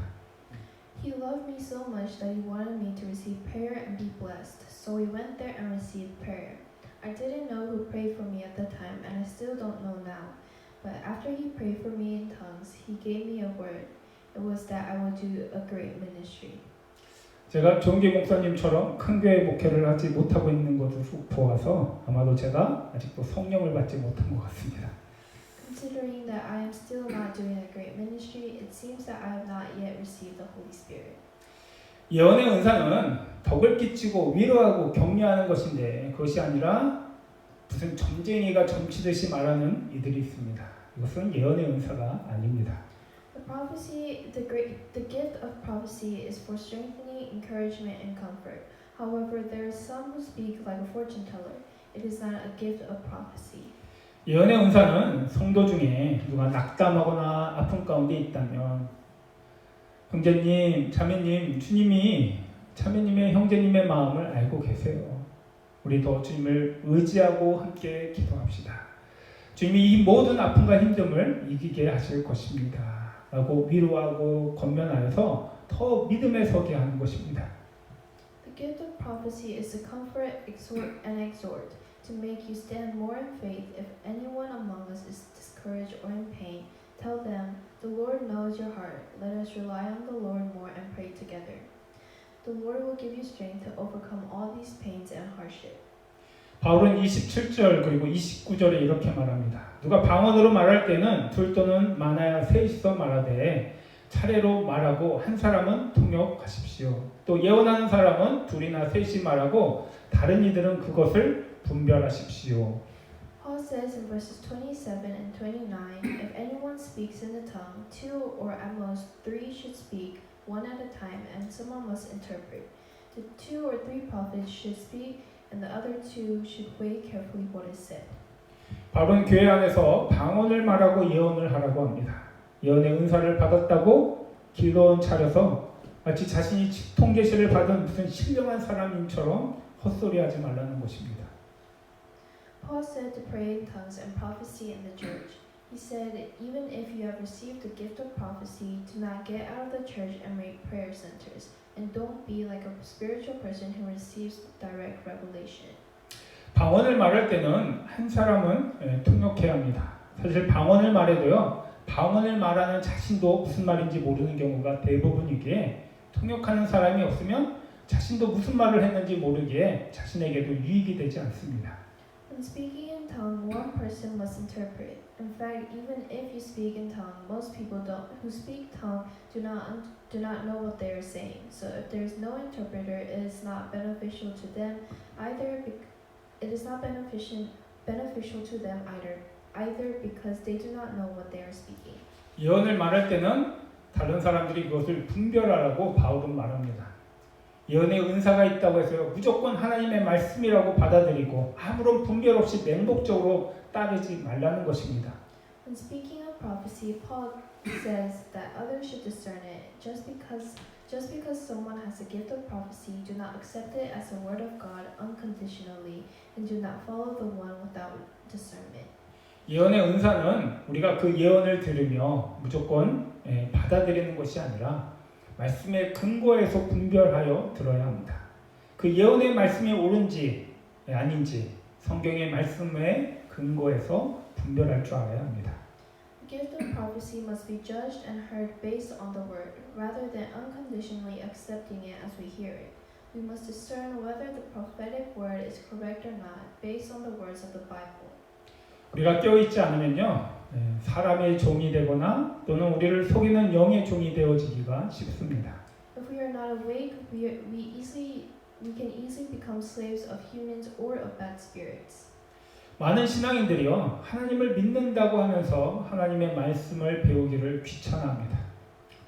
He loved me so much that he wanted me to receive prayer and be blessed. So we went there and received prayer. I didn't know who prayed for me at the time, and I still don't know now. But after he prayed for me in tongues, he gave me a word. It was that I would do a great ministry. 제가 종기 목사님처럼 큰 교회 목회를 하지 못하고 있는 것을 쭉 보아서 아마도 제가 아직도 성령을 받지 못한 것 같습니다. Considering that I am still not doing a great ministry, it seems that I have not yet received the Holy Spirit. 예언의 은사는 덕을 끼치고 위로하고 격려하는 것인데 그것이 아니라 무슨 점쟁이가 점치듯이 말하는 이들이 있습니다. 이것은 예언의 은사가 아닙니다. The gift of prophecy is for strengthening, encouragement, and comfort. However, there are some who speak like a fortune teller. It is not a gift of prophecy. 예언의 은사는 성도 중에 누가 낙담하거나 아픈 가운데 있다면 형제님, 자매님, 주님이 자매님의 형제님의 마음을 알고 계세요. 우리도 주님을 의지하고 함께 기도합시다. 주님이 이 모든 아픔과 힘듦을 이기게 하실 것입니다. 라고 위로하고 권면하여서 더 믿음에 서게 하는 것입니다. The gift of prophecy is to comfort, exhort, and exhort, to make you stand more in faith. If anyone among us is discouraged or in pain, tell them, the Lord knows your heart. Let us rely on the Lord more and pray together. The Lord will give you strength to overcome all these pains and hardship. 바울은 27절 그리고 29절에 이렇게 말합니다. 누가 방언으로 말할 때는 둘 또는 많아야 셋이서 말하되 차례로 말하고 한 사람은 통역하십시오. 또 예언하는 사람은 둘이나 셋이 말하고 다른 이들은 그것을 분별하십시오. Paul says in verses 27 and 29, if anyone speaks in the tongue, 2 or at most 3 should speak, one at a time, and someone must interpret. The 2 or 3 prophets should speak, and the other 2 should weigh carefully what is said. 바울은 교회 안에서 방언을 말하고 예언을 하라고 합니다. 예언의 은사를 받았다고 기도원 차려서 마치 자신이 통계시를 받은 무슨 신령한 사람인처럼 헛소리하지 말라는 것입니다. Paul said to pray in tongues and prophecy in the church. He said, even if you have received the gift of prophecy, do not get out of the church and make prayer centers, and don't be like a spiritual person who receives direct revelation. 방언을 말할 때는 한 사람은 통역해야 합니다. 사실 방언을 말해도요, 방언을 말하는 자신도 무슨 말인지 모르는 경우가 대부분이기에 통역하는 사람이 없으면 자신도 무슨 말을 했는지 모르기에 자신에게도 유익이 되지 않습니다. When speaking in tongue, one person must interpret. In fact, even if you speak in tongue, most people who speak tongue do not know what they are saying. So if there is no interpreter, it is not beneficial to them either. It is not beneficial to them either because they do not know what they are speaking. 예언을 말할 때는 다른 사람들이 그것을 분별하라고 바울은 말합니다. 예언의 은사가 있다고 해서 무조건 하나님의 말씀이라고 받아들이고 아무런 분별 없이 맹목적으로 따르지 말라는 것입니다. When speaking of prophecy, Paul says that others should discern it. Just because someone has a gift of prophecy, do not accept it as the word of God unconditionally, and do not follow the one without discernment. 예언의 은사는 우리가 그 예언을 들으며 무조건 받아들이는 것이 아니라 말씀의 근거에서 분별하여 들어야 합니다. 그 예언의 말씀이 옳은지 아닌지 성경의 말씀의 근거에서 분별할 줄 알아야 합니다. The gift of prophecy must be judged and heard based on the word, rather than unconditionally accepting it as we hear it. We must discern whether the prophetic word is correct or not based on the words of the Bible. 우리가 깨어있지 않으면요, 사람의 종이 되거나 또는 우리를 속이는 영의 종이 되어지기가 쉽습니다. If we are not awake, we can easily become slaves of humans or of bad spirits. 많은 신앙인들이요, 하나님을 믿는다고 하면서 하나님의 말씀을 배우기를 귀찮아합니다.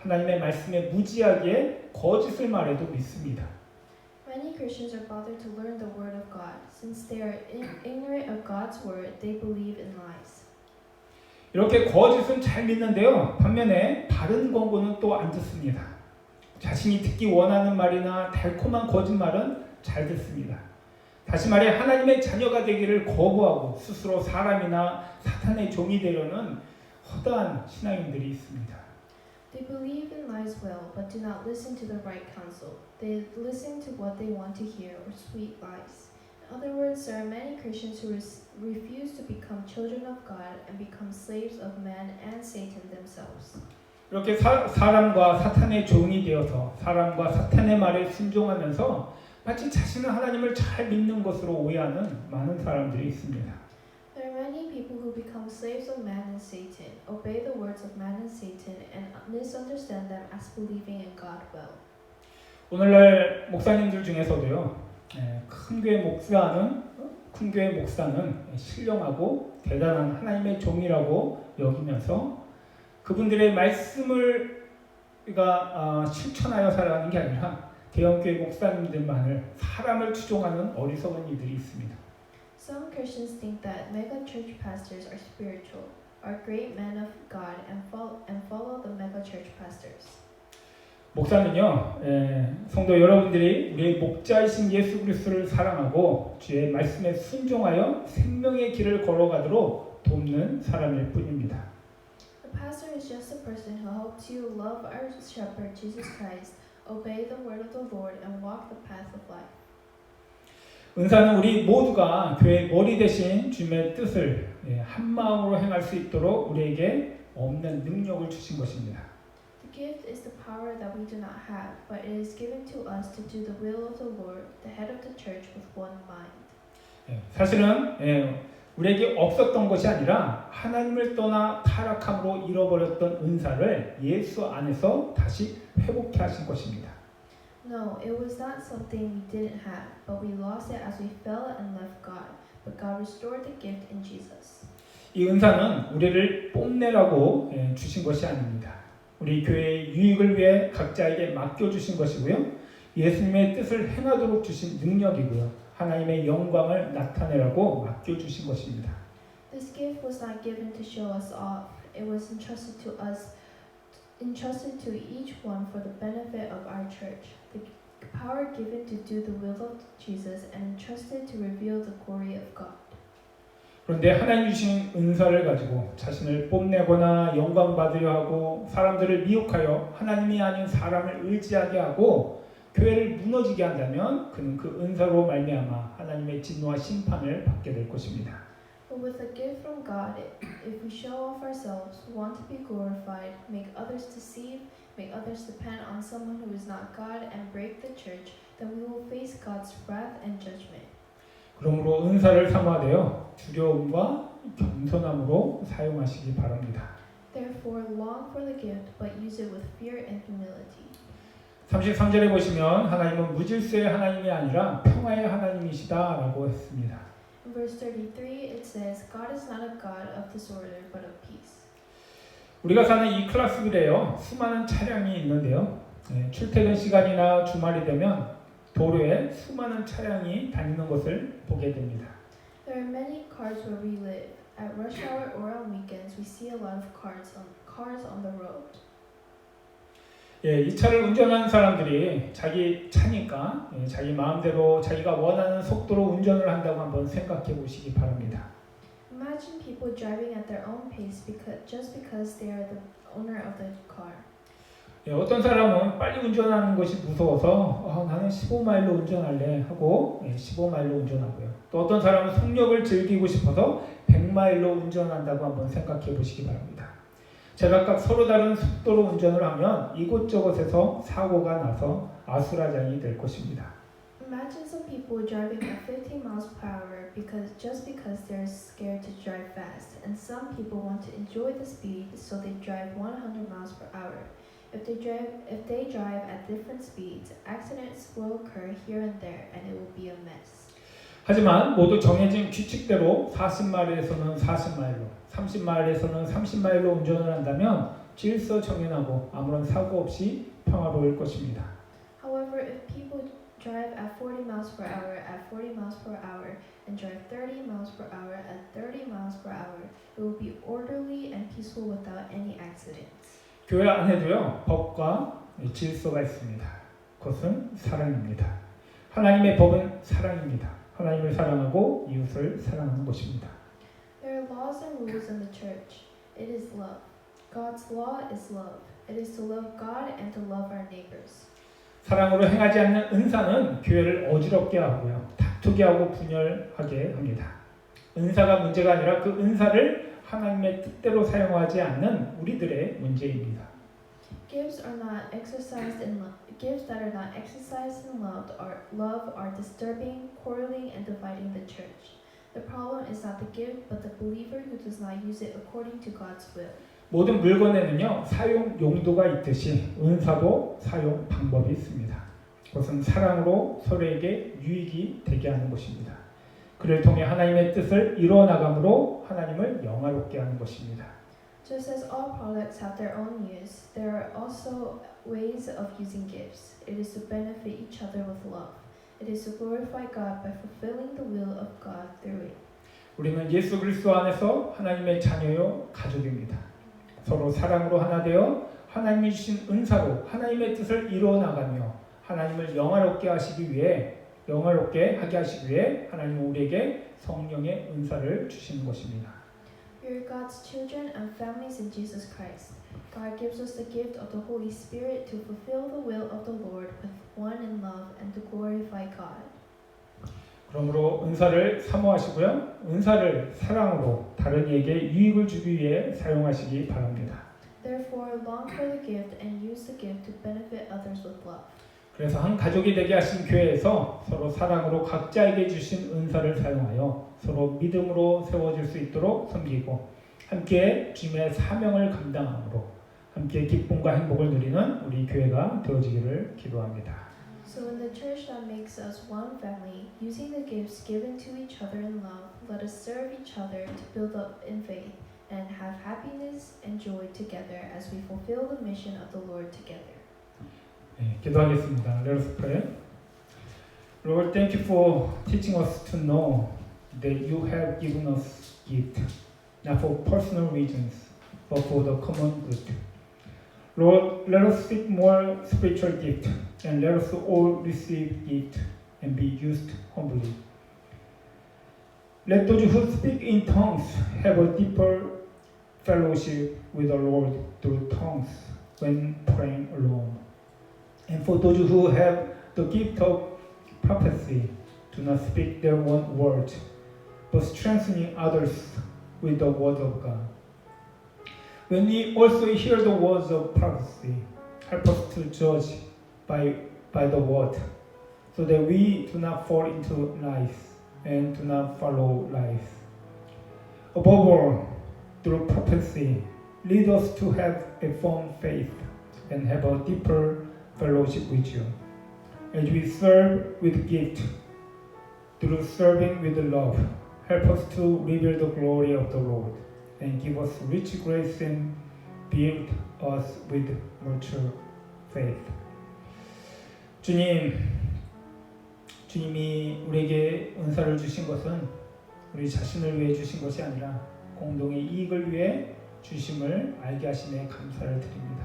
하나님의 말씀에 무지하게 거짓을 말해도 믿습니다. Many Christians are bothered to learn the word of God. Since they are ignorant of God's word, they believe in lies. 이렇게 거짓은 잘 믿는데요, 반면에 바른 권고는 또 안 듣습니다. 자신이 듣기 원하는 말이나 달콤한 거짓말은 잘 듣습니다. 다시 말해 하나님의 자녀가 되기를 거부하고 스스로 사람이나 사탄의 종이 되려는 허다한 신앙인들이 있습니다. They believe in lies well, but do not listen to the right counsel. They listen to what they want to hear or sweet lies. In other words, there are many Christians who refuse to become children of God and become slaves of man and Satan themselves. 이렇게 사람과 사탄의 종이 되어서 사람과 사탄의 말에 순종하면서 마치 자신은 하나님을 잘 믿는 것으로 오해하는 많은 사람들이 있습니다. There are many people who become slaves of man and Satan, obey the words of man and Satan, and misunderstand them as believing in God well. 오늘날 목사님들 중에서도요, 큰 교회 목사는 신령하고 대단한 하나님의 종이라고 여기면서 그분들의 말씀을 우리가 실천하여 살아가는 게 아니라 대형교회 목사님들만을 사람을 추종하는 어리석은 이들이 있습니다. Some Christians think that mega church pastors are spiritual, are great men of God, and follow the mega church pastors. 목사는요, 성도 여러분들이 우리의 목자이신 예수 그리스도를 사랑하고 주의 말씀에 순종하여 생명의 길을 걸어가도록 돕는 사람일 뿐입니다. The pastor is just a person who helps you love our shepherd Jesus Christ, obey the word of the Lord, and walk the path of life. 은사는 우리 모두가 교회의 머리 대신 주님의 뜻을 한 마음으로 행할 수 있도록 우리에게 없는 능력을 주신 것입니다. The gift is the power that we do not have, but it is given to us to do the will of the Lord, the head of the church, with one mind. 사실은 우리에게 없었던 것이 아니라 하나님을 떠나 타락함으로 잃어버렸던 은사를 예수 안에서 다시 회복해 하신 것입니다. No, it was not something we didn't have, but we lost it as we fell and left God. But God restored the gift in Jesus. 이 은사는 우리를 뽐내라고 주신 것이 아닙니다. 우리 교회의 유익을 위해 각자에게 맡겨주신 것이고요. 예수님의 뜻을 행하도록 주신 능력이고요. 하나님의 영광을 나타내라고 맡겨주신 것입니다. This gift was not given to show us off. It was entrusted to each one for the benefit of our church. The power given to do the will of Jesus and entrusted to reveal the glory of God. 그런데 하나님 주신 은사를 가지고 자신을 뽐내거나 영광 받으려 하고 사람들을 미혹하여 하나님이 아닌 사람을 의지하게 하고 교회를 무너지게 한다면 그는 그 은사로 말미암아 하나님의 진노와 심판을 받게 될 것입니다. But with a gift from God, if we show off ourselves, want to be glorified, make others deceive, make others depend on someone who is not God, and break the church, then we will face God's wrath and judgment. 그러므로 은사를 삼아되어 두려움과 겸손함으로 사용하시기 바랍니다. Therefore, long for the gift, but use it with fear and humility. 33절에 보시면 하나님은 무질서의 하나님이 아니라 평화의 하나님이시다라고 했습니다. In verse 33, it says, God is not a God of disorder, but of peace. 우리가 사는 이 클라스빌에요. 수많은 차량이 있는데요. 출퇴근 시간이나 주말이 되면 도로에 수많은 차량이 다니는 것을 보게 됩니다. There are many cars where we live. At rush hour or on weekends, we see a lot of cars on the road. 이 차를 운전하는 사람들이 자기 차니까 자기 마음대로 자기가 원하는 속도로 운전을 한다고 한번 생각해 보시기 바랍니다. Imagine people driving at their own pace just because they are the owner of the car. 어떤 사람은 빨리 운전하는 것이 무서워서 나는 15마일로 운전할래 하고 15마일로 운전하고요. 또 어떤 사람은 속력을 즐기고 싶어서 100마일로 운전한다고 한번 생각해 보시기 바랍니다. 제각각 서로 다른 속도로 운전을 하면 이곳저곳에서 사고가 나서 아수라장이 될 것입니다. Imagine some people driving at 50 miles per hour just because they're scared to drive fast, and some people want to enjoy the speed, so they drive 100 miles per hour. If they drive at different speeds, accidents will occur here and there, and it will be a mess. 하지만 모두 정해진 규칙대로 40마일에서는 40마일로, 30마일에서는 30마일로 운전을 한다면 질서 정연하고 아무런 사고 없이 평화로울 것입니다. However, if people drive at 40 miles per hour at 40 miles per hour and drive 30 miles per hour at 30 miles per hour, it will be orderly and peaceful without any accidents. 교회 안에도요, 법과 질서가 있습니다. 그것은 사랑입니다. 하나님의 법은 사랑입니다. 하나님을 사랑하고 이웃을 사랑하는 것입니다. There are laws and rules in the church. It is love. God's law is love. It is to love God and to love our neighbors. 사랑으로 행하지 않는 은사는 교회를 어지럽게 하고요, 다투게 하고 분열하게 합니다. 은사가 문제가 아니라 그 은사를 하나님의 뜻대로 사용하지 않는 우리들의 문제입니다. Gifts that are not exercised in love are disturbing, quarreling, and dividing the church. The problem is not the gift, but the believer who does not use it according to God's will. 모든 물건에는요 사용 용도가 있듯이 은사도 사용 방법이 있습니다. 그것은 사랑으로 서로에게 유익이 되게 하는 것입니다. 그를 통해 하나님의 뜻을 이루어나감으로 하나님을 영화롭게 하는 것입니다. Just as all products have their own use, there are also ways of using gifts. It is to benefit each other with love. It is to glorify God by fulfilling the will of God through it. 우리는 예수 그리스도 안에서 하나님의 자녀요 가족입니다. 서로 사랑으로 하나 되어 하나님이 주신 은사로 하나님의 뜻을 이루어나가며 하나님을 영화롭게 하게 하시기 위해 하나님은 우리에게 성령의 은사를 주시는 것입니다. We are God's children and families in Jesus Christ. God gives us the gift of the Holy Spirit to fulfill the will of the Lord with one in love and to glorify God. 그러므로 은사를 사모하시고요. 은사를 사랑으로 다른 이에게 유익을 주기 위해 사용하시기 바랍니다. Therefore, long for the gift and use the gift to benefit others with love. 그래서 한 가족이 되게 하신 교회에서 서로 사랑으로 각자에게 주신 은사를 사용하여 서로 믿음으로 세워질 수 있도록 섬기고 함께 주님의 사명을 감당함으로 함께 기쁨과 행복을 누리는 우리 교회가 되어지기를 기도합니다. So in the church that makes us one family, using the gifts given to each other in love, let us serve each other to build up in faith and have happiness and joy together as we fulfill the mission of the Lord together. 네, 기도하겠습니다. Let us pray. Lord, thank you for teaching us to know that you have given us gift, not for personal reasons, but for the common good. Lord, let us seek more spiritual gift, and let us all receive gift and be used humbly. Let those who speak in tongues have a deeper fellowship with the Lord through tongues when praying alone. And for those who have the gift of prophecy, do not speak their own words, but strengthening others with the word of God. When we also hear the words of prophecy, help us to judge by the word, so that we do not fall into lies and do not follow lies. Above all, through prophecy, lead us to have a firm faith and have a deeper fellowship with you. As we serve with gift, through serving with love, help us to reveal the glory of the Lord and give us rich grace and build us with mature faith. 주님이 우리에게 은사를 주신 것은 우리 자신을 위해 주신 것이 아니라 공동의 이익을 위해 주심을 알게 하심에 감사를 드립니다.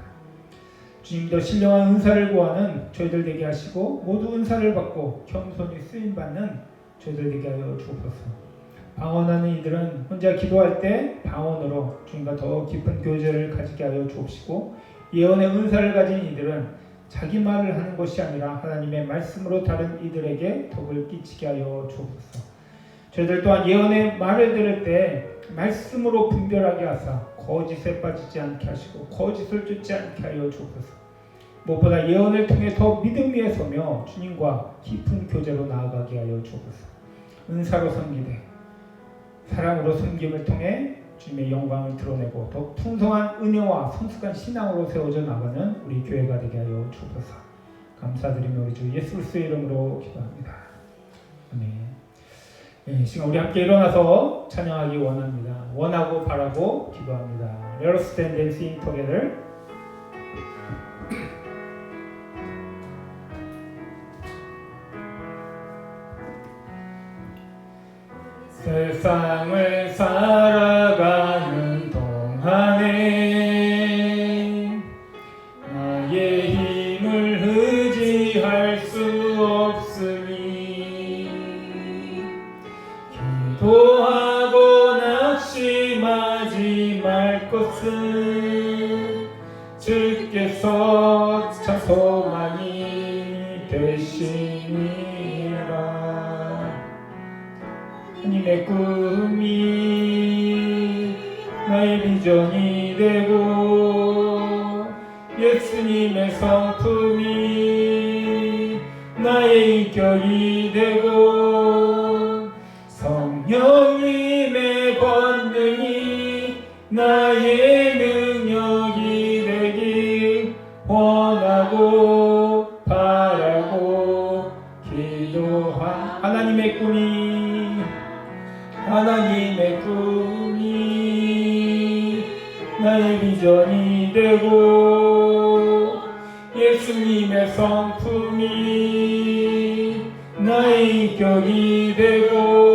주님도 신령한 은사를 구하는 저희들 되게 하시고 모두 은사를 받고 겸손히 쓰임받는 저희들 되게 하여 주옵소서. 방언하는 이들은 혼자 기도할 때 방언으로 주님과 더 깊은 교제를 가지게 하여 주옵시고, 예언의 은사를 가진 이들은 자기 말을 하는 것이 아니라 하나님의 말씀으로 다른 이들에게 덕을 끼치게 하여 주옵소서. 저희들 또한 예언의 말을 들을 때 말씀으로 분별하게 하사 거짓에 빠지지 않게 하시고 거짓을 쫓지 않게 하여 주옵소서. 무엇보다 예언을 통해 더 믿음 위에 서며 주님과 깊은 교제로 나아가게 하여 주옵소서. 은사로 섬기되 사랑으로 섬김을 통해 주님의 영광을 드러내고 더 풍성한 은혜와 성숙한 신앙으로 세워져 나가는 우리 교회가 되게 하여 주옵소서. 감사드리며 우리 주 예수 그리스도의 이름으로 기도합니다. 아멘. 이 시간 우리 함께 일어나서 찬양하기 원합니다. 원하고 바라고 기도합니다. Let us stand and sing together. 세상을 살아가는 동안에 나의 힘을 의지할 수 없으니 기도하고 낙심하지 말 것은 주께서 참 소망이 되시니라. 하나님의 꿈이 나의 비전이 되고 예수님의 성품이 나의 인격이 되고 성령 성령님의 권능이 나의 능력이 되길 원하고 바라고 기도한 하나님의 꿈이 나의 비전이 되고 예수님의 성품이 나의 인격이 되고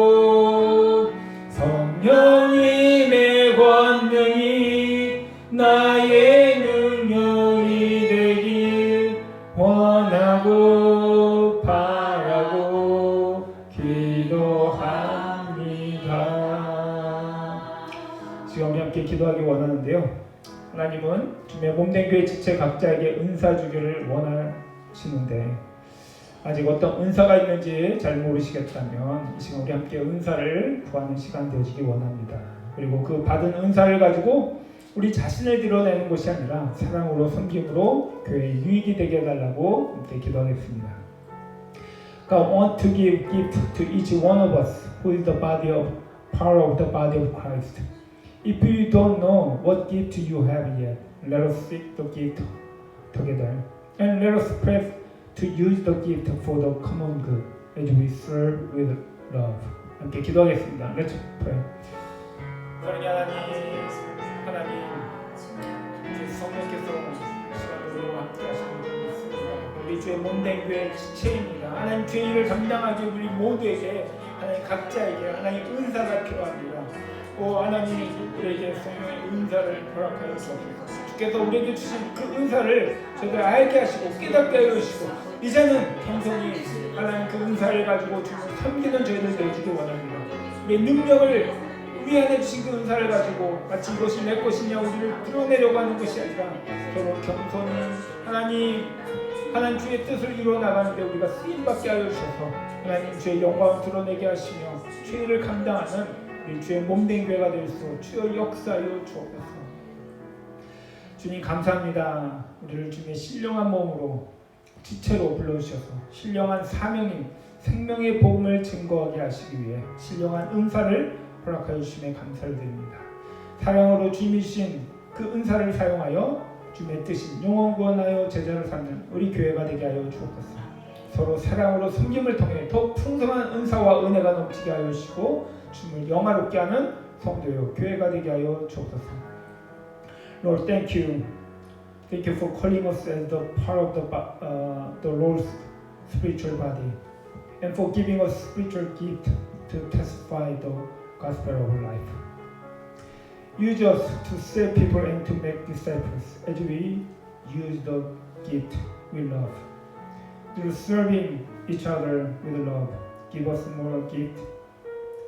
성령님의 권능이 나의 능력이 되길 원하고 바라고 기도합니다. 지금 우리 함께 기도하기 원하는데요. 하나님은 주님의 몸된 교회 지체 각자에게 은사 주기를 원하시는데 아직 어떤 은사가 있는지 잘 모르시겠다면 이 시간 우리 함께 은사를 구하는 시간 되어지기 원합니다. 그리고 그 받은 은사를 가지고 우리 자신을 드러내는 것이 아니라 사랑으로 섬김으로 교회에 유익이 되게 해달라고 함께 기도하겠습니다. God want to give gift to each one of us who is the body of power of the body of Christ. If you don't know what gift you have yet, let us seek the gift together and let us pray to use the gift for the common good as we serve with love. 함께 기도하겠습니다. Let's pray. 사랑의 하나님, 이제 성령께서 시간으로 함께 하시는 것 믿습니다. 우리 주의 몸된 교회 지체입니다. 하나님 주의 일을 감당하기 우리 모두에게 하나님 각자에게 하나님 은사가 필요합니다. 하나님 우리에게 성령의 은사를 허락하여 주옵소서. 주께서 우리에게 주신 그 은사를 저희들 알게 하시고 깨닫게 하여 주시고 이제는 겸손히 하나님 그 은사를 가지고 주님을 섬기는 저희들 되어주기 원합니다. 우리의 능력을 우리 안에 주신 그 은사를 가지고 마치 이것이 내 것이냐 우리를 드러내려고 하는 것이 아니라 서로 겸손히 하나님 주의 뜻을 이루어 나가는데 우리가 쓰임받게 하여 주셔서 하나님 주의 영광을 드러내게 하시며 주의를 감당하는 우리 주의 몸된 교회가 될 수 주여 역사하여 주옵소서. 주님 감사합니다. 우리를 주님의 신령한 몸으로 지체로 불러주셔서 신령한 사명인 생명의 복음을 증거하게 하시기 위해 신령한 은사를 허락하여 주심에 감사를 드립니다. 사랑으로 주님이 주신 그 은사를 사용하여 주님의 뜻인 영혼 구원하여 제자를 삼는 우리 교회가 되게 하여 주옵소서. 서로 사랑으로 섬김을 통해 더 풍성한 은사와 은혜가 넘치게 하여 주시고 주님을 영화롭게 하는 성도요 교회가 되게 하여 주옵소서. Lord, thank you for calling us as the part of the Lord's spiritual body, and for giving us spiritual gift to testify the gospel of life. Use us to save people and to make disciples as we use the gift we love. Through serving each other with love, give us more gift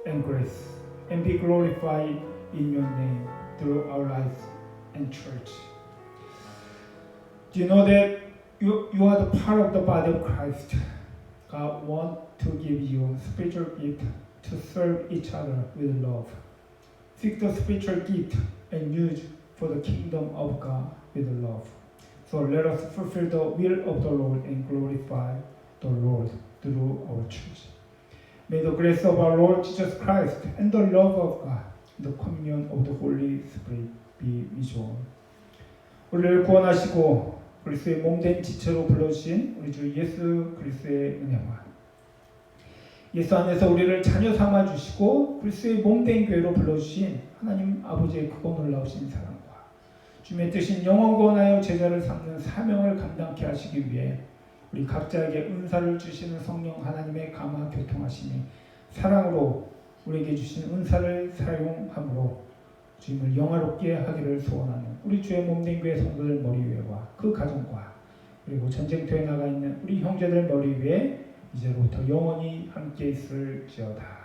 and grace, and be glorified in your name through our lives and church. Do you know that you are the part of the body of Christ? God wants to give you spiritual gift to serve each other with love. Seek the spiritual gift and use for the kingdom of God with love. So let us fulfill the will of the Lord and glorify the Lord through our church. May the grace of our Lord Jesus Christ and the love of God, the communion of the Holy Spirit be with you all. 우리를 구원하시고 그리스도의 몸된 지체로 불러주신 우리 주 예수 그리스도의 은혜와 예수 안에서 우리를 자녀 삼아주시고 그리스도의 몸된 교회로 불러주신 하나님 아버지의 크고 놀라우신 사랑과 주님의 뜻인 영원 구원하여 제자를 삼는 사명을 감당케 하시기 위해 우리 각자에게 은사를 주시는 성령 하나님의 감화 교통하심이 사랑으로 우리에게 주신 은사를 사용함으로 주님을 영화롭게 하기를 소원하는 우리 주의 몸된 교회 성도들 머리 위에와 그 가정과 그리고 전쟁터에 나가 있는 우리 형제들 머리 위에 이제로부터 영원히 함께 있을지어다.